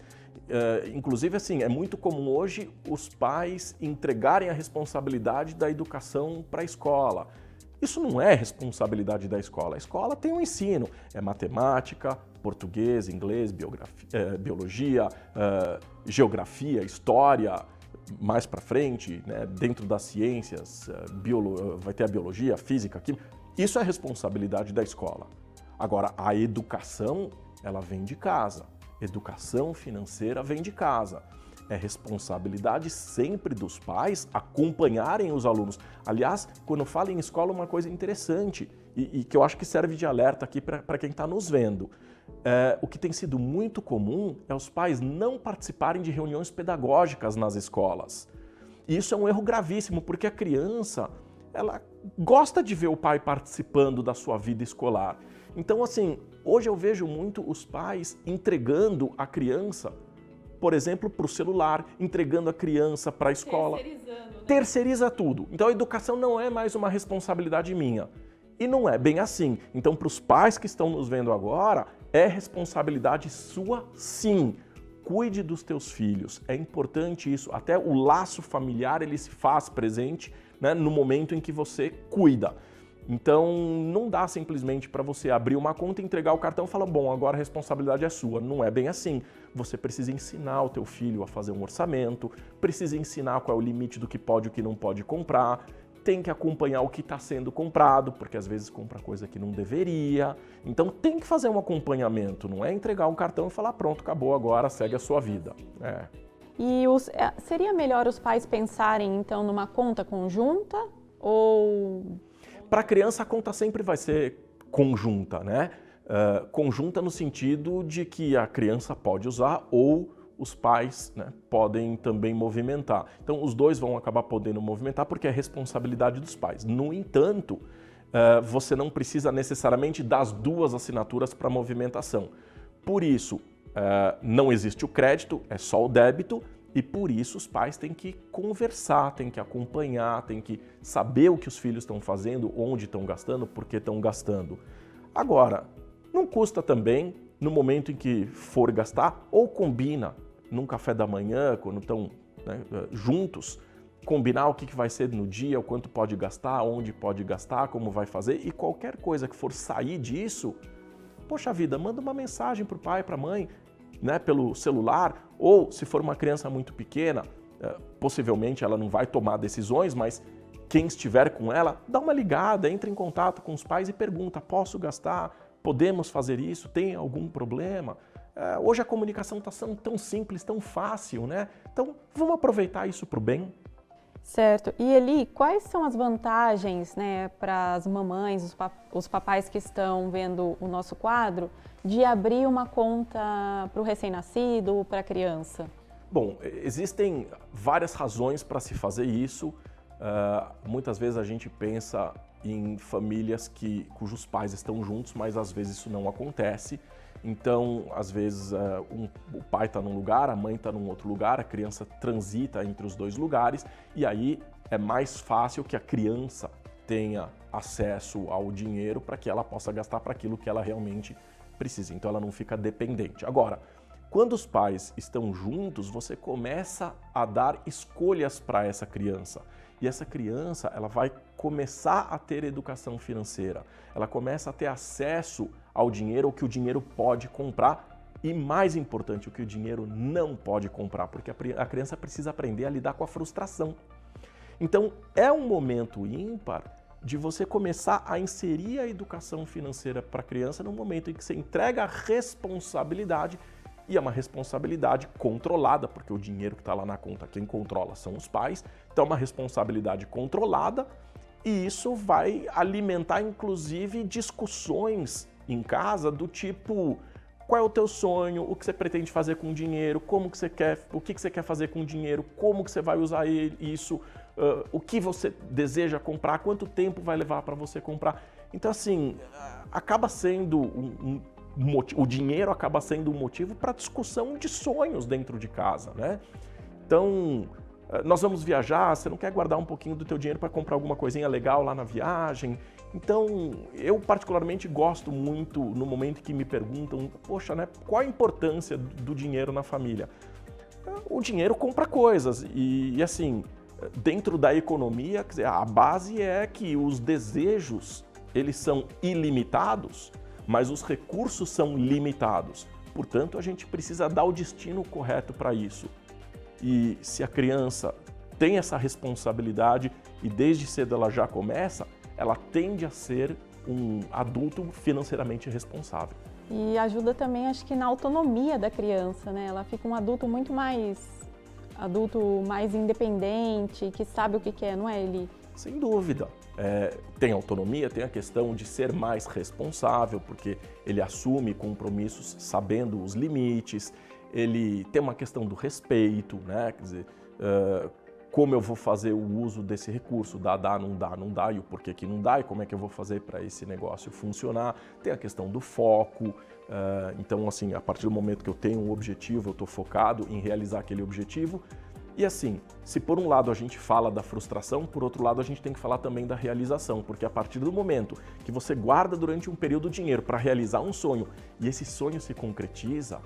Inclusive, assim, é muito comum hoje os pais entregarem a responsabilidade da educação para a escola. Isso não é responsabilidade da escola. A escola tem um ensino, é matemática, português, inglês, biologia, geografia, história, mais para frente, né, dentro das ciências, vai ter a biologia, a física, a química. Isso é responsabilidade da escola. Agora, a educação, ela vem de casa. Educação financeira vem de casa. É responsabilidade sempre dos pais acompanharem os alunos. Aliás, quando eu falo em escola, uma coisa interessante e que eu acho que serve de alerta aqui para quem está nos vendo. O que tem sido muito comum é os pais não participarem de reuniões pedagógicas nas escolas. E isso é um erro gravíssimo, porque a criança, ela gosta de ver o pai participando da sua vida escolar. Então, assim, hoje eu vejo muito os pais entregando a criança, por exemplo, para o celular, entregando a criança para a escola. Terceiriza tudo. Então, a educação não é mais uma responsabilidade minha. E não é bem assim. Então, para os pais que estão nos vendo agora, é responsabilidade sua, sim. Cuide dos teus filhos. É importante isso. Até o laço familiar, ele se faz presente, né, no momento em que você cuida. Então, não dá simplesmente para você abrir uma conta, entregar o cartão e falar, bom, agora a responsabilidade é sua. Não é bem assim. Você precisa ensinar o teu filho a fazer um orçamento, precisa ensinar qual é o limite do que pode e o que não pode comprar. tem que acompanhar o que está sendo comprado, porque às vezes compra coisa que não deveria. Então tem que fazer um acompanhamento, não é entregar um cartão e falar pronto, acabou, agora segue a sua vida. E seria melhor os pais pensarem então numa conta conjunta ou... Para a criança a conta sempre vai ser conjunta, né? Conjunta no sentido de que a criança pode usar ou os pais, né, podem também movimentar. Então, os dois vão acabar podendo movimentar porque é responsabilidade dos pais. No entanto, você não precisa necessariamente das duas assinaturas para movimentação. Por isso, não existe o crédito, é só o débito, e por isso os pais têm que conversar, têm que acompanhar, têm que saber o que os filhos estão fazendo, onde estão gastando, por que estão gastando. Agora, não custa também, no momento em que for gastar, ou combina num café da manhã, quando estão, né, juntos, combinar o que vai ser no dia, o quanto pode gastar, onde pode gastar, como vai fazer, e qualquer coisa que for sair disso, poxa vida, manda uma mensagem para o pai, para a mãe, né, pelo celular, ou se for uma criança muito pequena, possivelmente ela não vai tomar decisões, mas quem estiver com ela, dá uma ligada, entra em contato com os pais e pergunta, posso gastar? Podemos fazer isso? Tem algum problema? Hoje a comunicação está sendo tão simples, tão fácil, né? Então, vamos aproveitar isso para o bem. Certo. E Eli, quais são as vantagens, né, para as mamães, os papais que estão vendo o nosso quadro, de abrir uma conta para o recém-nascido ou para a criança? Bom, existem várias razões para se fazer isso. Muitas vezes a gente pensa em famílias cujos pais estão juntos, mas às vezes isso não acontece. Então, às vezes, o pai está num lugar, a mãe está num outro lugar, a criança transita entre os dois lugares e aí é mais fácil que a criança tenha acesso ao dinheiro para que ela possa gastar para aquilo que ela realmente precisa. Então, ela não fica dependente. Agora, quando os pais estão juntos, você começa a dar escolhas para essa criança. E essa criança, ela vai começar a ter educação financeira. Ela começa a ter acesso ao dinheiro, o que o dinheiro pode comprar e, mais importante, o que o dinheiro não pode comprar, porque a criança precisa aprender a lidar com a frustração. Então, é um momento ímpar de você começar a inserir a educação financeira para a criança no momento em que você entrega a responsabilidade, e é uma responsabilidade controlada, porque o dinheiro que está lá na conta, quem controla são os pais, então é uma responsabilidade controlada e isso vai alimentar, inclusive, discussões em casa do tipo, qual é o teu sonho, o que você pretende fazer com o dinheiro, como que você quer, o que você quer fazer com o dinheiro, como que você vai usar isso, o que você deseja comprar, quanto tempo vai levar para você comprar. Então, assim, acaba sendo o dinheiro acaba sendo um motivo para discussão de sonhos dentro de casa, né? Então, nós vamos viajar, você não quer guardar um pouquinho do teu dinheiro para comprar alguma coisinha legal lá na viagem? Então, eu particularmente gosto muito no momento que me perguntam, poxa, né, qual a importância do dinheiro na família? O dinheiro compra coisas e assim, dentro da economia, quer dizer, a base é que os desejos, eles são ilimitados, mas os recursos são limitados. Portanto, a gente precisa dar o destino correto para isso. E se a criança tem essa responsabilidade e desde cedo ela já começa, ela tende a ser um adulto financeiramente responsável. E ajuda também, acho que, na autonomia da criança, né? Ela fica um adulto muito mais independente, que sabe o que quer, não é, Eli? Sem dúvida. Tem autonomia, tem a questão de ser mais responsável, porque ele assume compromissos sabendo os limites, ele tem uma questão do respeito, né? Quer dizer, como eu vou fazer o uso desse recurso, dá, não dá, não dá, e o porquê que não dá, e como é que eu vou fazer para esse negócio funcionar. Tem a questão do foco, então, assim, a partir do momento que eu tenho um objetivo, eu estou focado em realizar aquele objetivo. E assim, se por um lado a gente fala da frustração, por outro lado a gente tem que falar também da realização, porque a partir do momento que você guarda durante um período dinheiro para realizar um sonho e esse sonho se concretiza,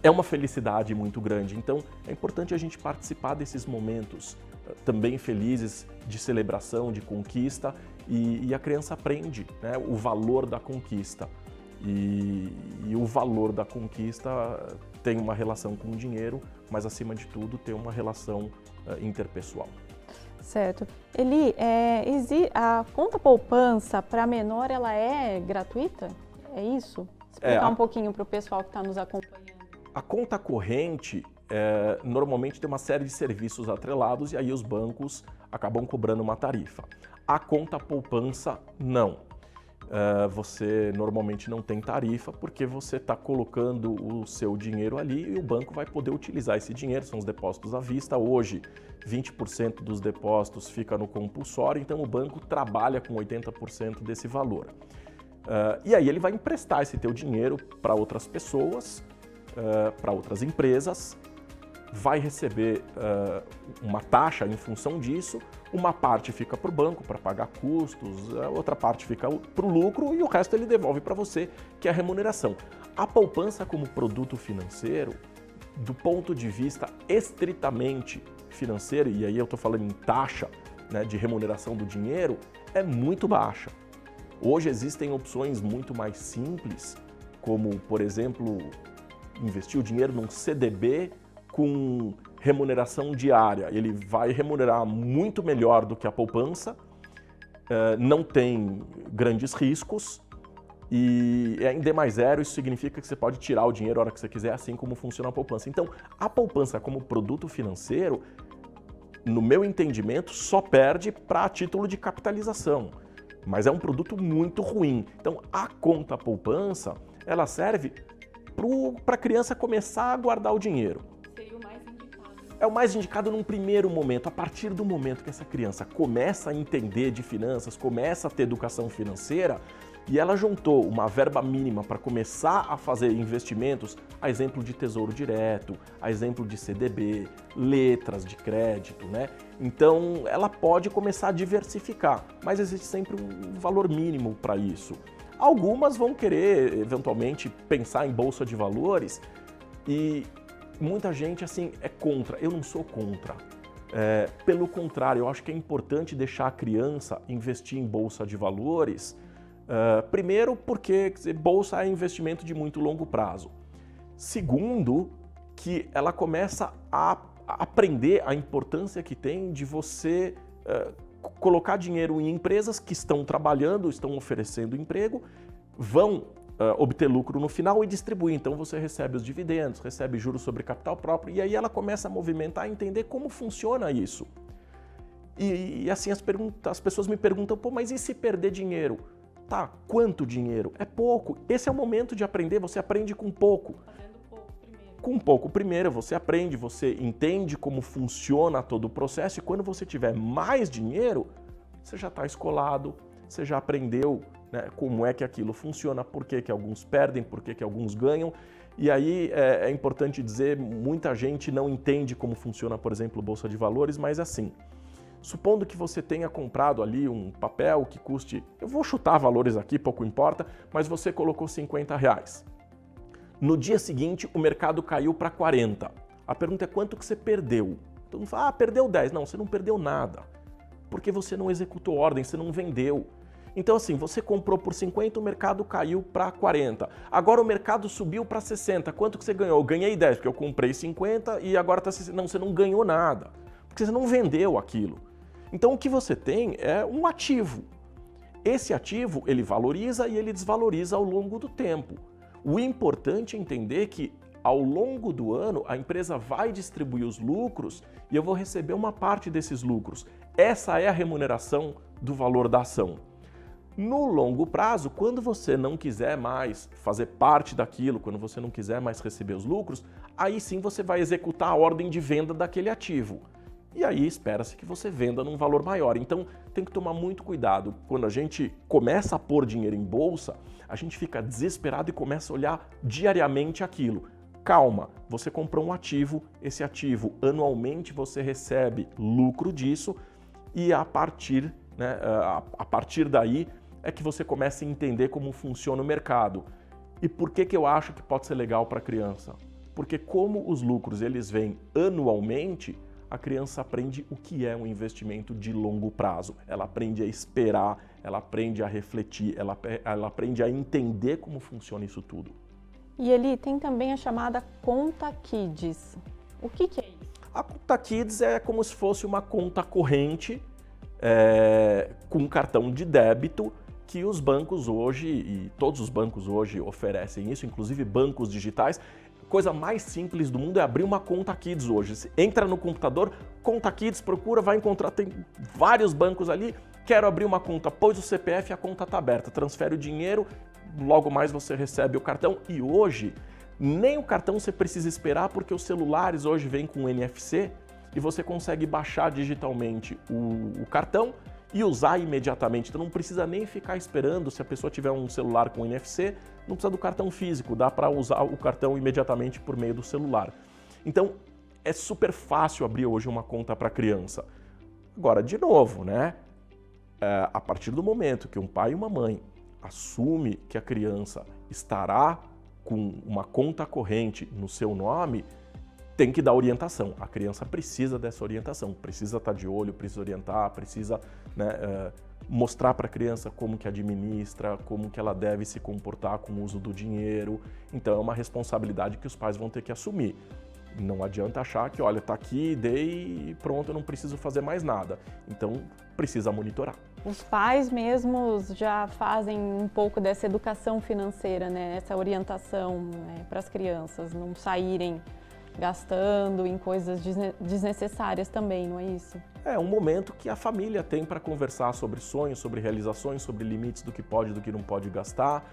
é uma felicidade muito grande. Então é importante a gente participar desses momentos também felizes de celebração, de conquista, e a criança aprende, né, o valor da conquista. E o valor da conquista tem uma relação com o dinheiro, mas acima de tudo tem uma relação interpessoal. Certo. Eli, a conta poupança para menor, ela é gratuita? É isso? Explicar um pouquinho para o pessoal que está nos acompanhando. A conta corrente normalmente tem uma série de serviços atrelados e aí os bancos acabam cobrando uma tarifa. A conta poupança, não. Você normalmente não tem tarifa porque você está colocando o seu dinheiro ali e o banco vai poder utilizar esse dinheiro, são os depósitos à vista. Hoje, 20% dos depósitos fica no compulsório, então o banco trabalha com 80% desse valor. E aí ele vai emprestar esse teu dinheiro para outras pessoas, para outras empresas, vai receber uma taxa em função disso, uma parte fica para o banco para pagar custos, a outra parte fica para o lucro e o resto ele devolve para você, que é a remuneração. A poupança como produto financeiro, do ponto de vista estritamente financeiro, e aí eu estou falando em taxa, né, de remuneração do dinheiro, é muito baixa. Hoje existem opções muito mais simples, como, por exemplo, investir o dinheiro num CDB com remuneração diária. Ele vai remunerar muito melhor do que a poupança, não tem grandes riscos e é em D mais zero, isso significa que você pode tirar o dinheiro a hora que você quiser, assim como funciona a poupança. Então, a poupança como produto financeiro, no meu entendimento, só perde para título de capitalização, mas é um produto muito ruim. Então, a conta poupança, ela serve para a criança começar a guardar o dinheiro. Seria o mais indicado. É o mais indicado num primeiro momento. A partir do momento que essa criança começa a entender de finanças, começa a ter educação financeira, e ela juntou uma verba mínima para começar a fazer investimentos, a exemplo de tesouro direto, a exemplo de CDB, letras de crédito, né? Então, ela pode começar a diversificar, mas existe sempre um valor mínimo para isso. Algumas vão querer, eventualmente, pensar em bolsa de valores e muita gente, assim, é contra. Eu não sou contra. Pelo contrário, eu acho que é importante deixar a criança investir em bolsa de valores. Primeiro, porque bolsa é investimento de muito longo prazo. Segundo, que ela começa a aprender a importância que tem de você colocar dinheiro em empresas que estão trabalhando, estão oferecendo emprego, vão obter lucro no final e distribuir. Então você recebe os dividendos, recebe juros sobre capital próprio e aí ela começa a movimentar, a entender como funciona isso. E assim as pessoas me perguntam, pô, mas e se perder dinheiro? Tá, quanto dinheiro? É pouco. Esse é o momento de aprender, você aprende com pouco. Fazendo pouco primeiro. Com pouco primeiro, você aprende, você entende como funciona todo o processo e quando você tiver mais dinheiro, você já está escolado, você já aprendeu, né, como é que aquilo funciona, por que alguns perdem, por que alguns ganham. E aí é importante dizer, muita gente não entende como funciona, por exemplo, Bolsa de Valores, mas assim, supondo que você tenha comprado ali um papel que custe, eu vou chutar valores aqui, pouco importa, mas você colocou R$50. No dia seguinte, o mercado caiu para 40. A pergunta é quanto que você perdeu? Todo mundo fala, perdeu 10. Não, você não perdeu nada, porque você não executou ordem, você não vendeu. Então assim, você comprou por 50, o mercado caiu para 40. Agora o mercado subiu para 60. Quanto que você ganhou? Eu ganhei 10, porque eu comprei 50 e agora está 60. Não, você não ganhou nada, porque você não vendeu aquilo. Então o que você tem é um ativo. Esse ativo, ele valoriza e ele desvaloriza ao longo do tempo. O importante é entender que ao longo do ano a empresa vai distribuir os lucros e eu vou receber uma parte desses lucros. Essa é a remuneração do valor da ação. No longo prazo, quando você não quiser mais fazer parte daquilo, quando você não quiser mais receber os lucros, aí sim você vai executar a ordem de venda daquele ativo. E aí espera-se que você venda num valor maior. Então tem que tomar muito cuidado. Quando a gente começa a pôr dinheiro em bolsa, a gente fica desesperado e começa a olhar diariamente aquilo. Calma, você comprou um ativo, esse ativo anualmente você recebe lucro disso e a partir daí é que você começa a entender como funciona o mercado. E por que eu acho que pode ser legal para a criança? Porque como os lucros eles vêm anualmente, a criança aprende o que é um investimento de longo prazo. Ela aprende a esperar, ela aprende a refletir, ela aprende a entender como funciona isso tudo. E Eli, tem também a chamada Conta Kids. O que é isso? A conta Kids é como se fosse uma conta corrente com cartão de débito que os bancos hoje, e todos os bancos hoje oferecem isso, inclusive bancos digitais. Coisa mais simples do mundo é abrir uma conta Kids hoje. Você entra no computador, conta Kids, procura, vai encontrar, tem vários bancos ali. Quero abrir uma conta, pôs o CPF, a conta está aberta, transfere o dinheiro, logo mais você recebe o cartão. E hoje, nem o cartão você precisa esperar, porque os celulares hoje vêm com NFC e você consegue baixar digitalmente o cartão e usar imediatamente. Então não precisa nem ficar esperando. Se a pessoa tiver um celular com NFC, não precisa do cartão físico, dá para usar o cartão imediatamente por meio do celular. Então é super fácil abrir hoje uma conta para criança. Agora, de novo, né? A partir do momento que um pai e uma mãe assume que a criança estará com uma conta corrente no seu nome, tem que dar orientação. A criança precisa dessa orientação, precisa estar de olho, precisa orientar, precisa, né, mostrar para a criança como que administra, como que ela deve se comportar com o uso do dinheiro. Então é uma responsabilidade que os pais vão ter que assumir. Não adianta achar que, olha, tá aqui, dei e pronto, eu não preciso fazer mais nada. Então precisa monitorar. Os pais mesmos já fazem um pouco dessa educação financeira, né? Essa orientação, né, para as crianças não saírem gastando em coisas desnecessárias também, não é isso? É um momento que a família tem para conversar sobre sonhos, sobre realizações, sobre limites do que pode e do que não pode gastar.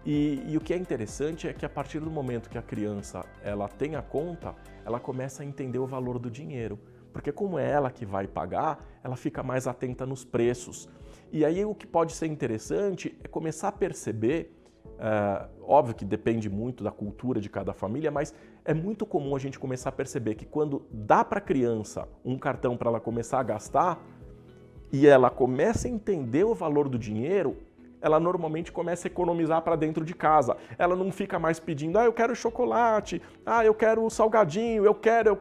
E o que é interessante é que a partir do momento que a criança ela tem a conta, ela começa a entender o valor do dinheiro. Porque como é ela que vai pagar, ela fica mais atenta nos preços. E aí o que pode ser interessante é começar a perceber, óbvio que depende muito da cultura de cada família, mas é muito comum a gente começar a perceber que quando dá para a criança um cartão para ela começar a gastar e ela começa a entender o valor do dinheiro, ela normalmente começa a economizar para dentro de casa. Ela não fica mais pedindo, eu quero chocolate, eu quero salgadinho, eu quero,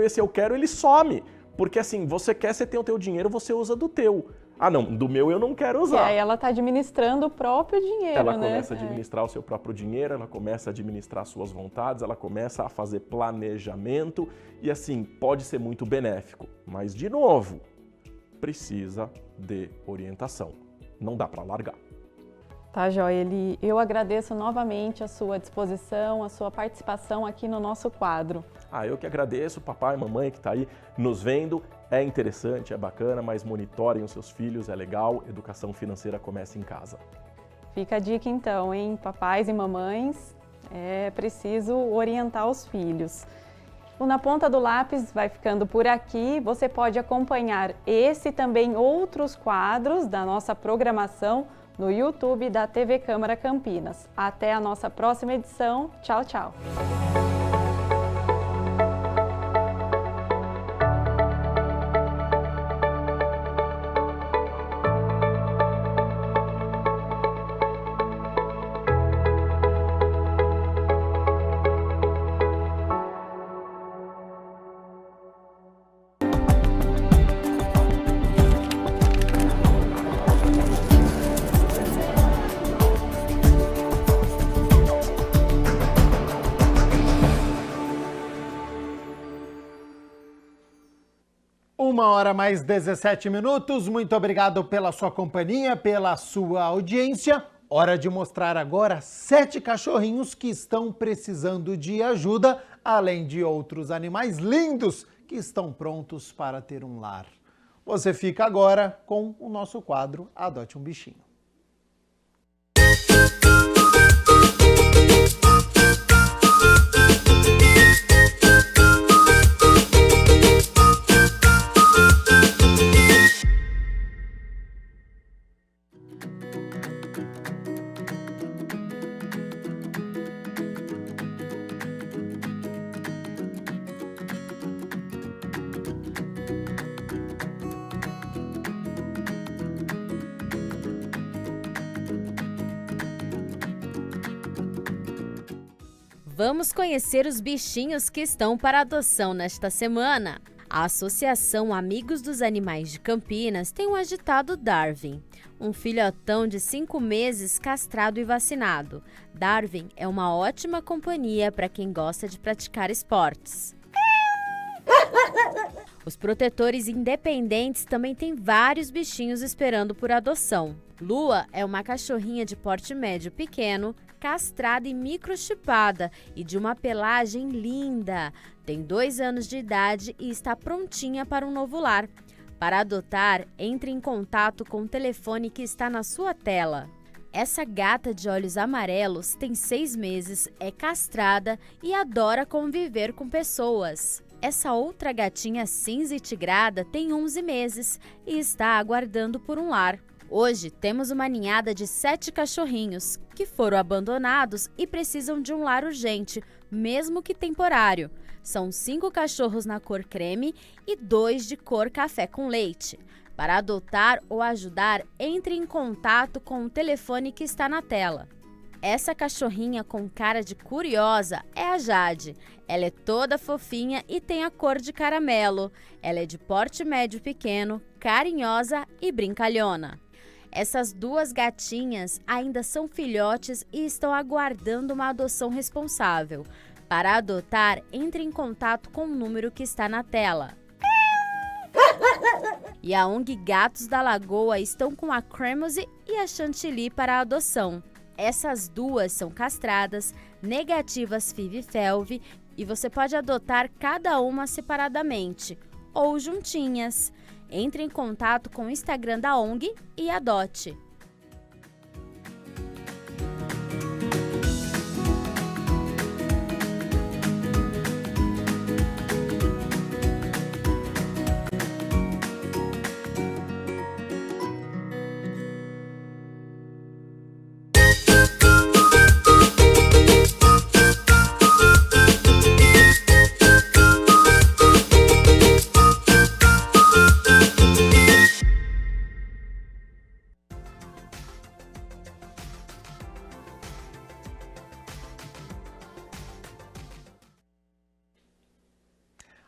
esse eu quero, ele some. Porque assim, você quer, você tem o teu dinheiro, você usa do teu. Não, do meu eu não quero usar. E aí ela está administrando o próprio dinheiro, ela começa a administrar o seu próprio dinheiro, ela começa a administrar suas vontades, ela começa a fazer planejamento e assim, pode ser muito benéfico. Mas, de novo, precisa de orientação. Não dá para largar. Tá, joia. Eu agradeço novamente a sua disposição, a sua participação aqui no nosso quadro. Eu que agradeço, papai e mamãe que está aí nos vendo. É interessante, é bacana, mas monitorem os seus filhos, é legal. Educação financeira começa em casa. Fica a dica então, hein? Papais e mamães, é preciso orientar os filhos. O Na Ponta do Lápis vai ficando por aqui. Você pode acompanhar esse e também outros quadros da nossa programação no YouTube da TV Câmara Campinas. Até a nossa próxima edição. Tchau, tchau. Uma hora mais 17 minutos. Muito obrigado pela sua companhia, pela sua audiência. Hora de mostrar agora 7 cachorrinhos que estão precisando de ajuda, além de outros animais lindos que estão prontos para ter um lar. Você fica agora com o nosso quadro Adote um Bichinho. Vamos conhecer os bichinhos que estão para adoção nesta semana. A Associação Amigos dos Animais de Campinas tem um agitado Darwin, um filhotão de 5 meses castrado e vacinado. Darwin é uma ótima companhia para quem gosta de praticar esportes. Os protetores independentes também têm vários bichinhos esperando por adoção. Lua é uma cachorrinha de porte médio pequeno, castrada e microchipada e de uma pelagem linda. Tem 2 anos de idade e está prontinha para um novo lar. Para adotar, entre em contato com o telefone que está na sua tela. Essa gata de olhos amarelos tem 6 meses, é castrada e adora conviver com pessoas. Essa outra gatinha cinza e tigrada tem 11 meses e está aguardando por um lar. Hoje temos uma ninhada de 7 cachorrinhos que foram abandonados e precisam de um lar urgente, mesmo que temporário. São 5 cachorros na cor creme e 2 de cor café com leite. Para adotar ou ajudar, entre em contato com o telefone que está na tela. Essa cachorrinha com cara de curiosa é a Jade. Ela é toda fofinha e tem a cor de caramelo. Ela é de porte médio pequeno, carinhosa e brincalhona. Essas 2 gatinhas ainda são filhotes e estão aguardando uma adoção responsável. Para adotar, entre em contato com o número que está na tela. E a ONG Gatos da Lagoa estão com a Cremozy e a Chantilly para a adoção. Essas 2 são castradas, negativas FIV-FeLV e você pode adotar cada uma separadamente ou juntinhas. Entre em contato com o Instagram da ONG e adote.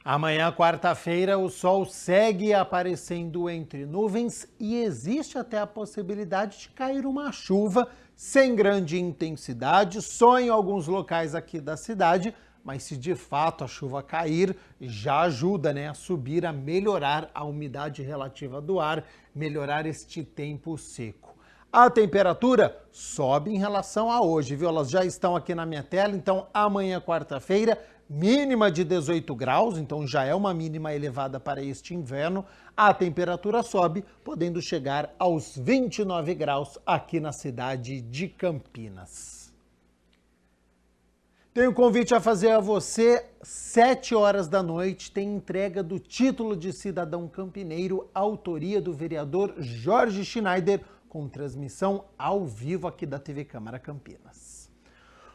Amanhã, quarta-feira, o sol segue aparecendo entre nuvens e existe até a possibilidade de cair uma chuva sem grande intensidade, só em alguns locais aqui da cidade, mas se de fato a chuva cair, já ajuda, a subir, a melhorar a umidade relativa do ar, melhorar este tempo seco. A temperatura sobe em relação a hoje, viu? Elas já estão aqui na minha tela, então amanhã, quarta-feira, mínima de 18 graus, então já é uma mínima elevada para este inverno. A temperatura sobe, podendo chegar aos 29 graus aqui na cidade de Campinas. Tenho um convite a fazer a você. 7 horas da noite tem entrega do título de cidadão campineiro, autoria do vereador Jorge Schneider, com transmissão ao vivo aqui da TV Câmara Campinas.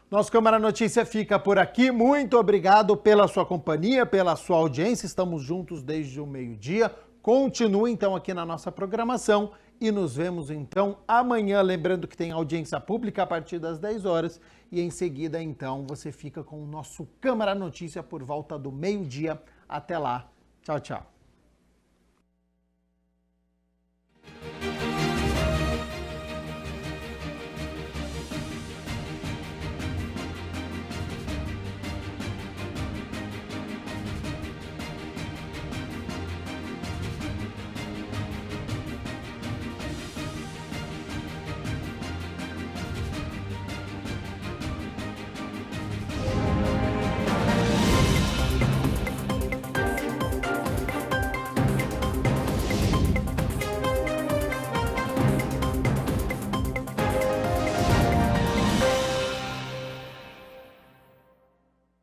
Nosso Câmara Notícia fica por aqui. Muito obrigado pela sua companhia, pela sua audiência. Estamos juntos desde o meio-dia. Continue então aqui na nossa programação e nos vemos então amanhã. Lembrando que tem audiência pública a partir das 10 horas e em seguida então você fica com o nosso Câmara Notícia por volta do meio-dia. Até lá. Tchau, tchau.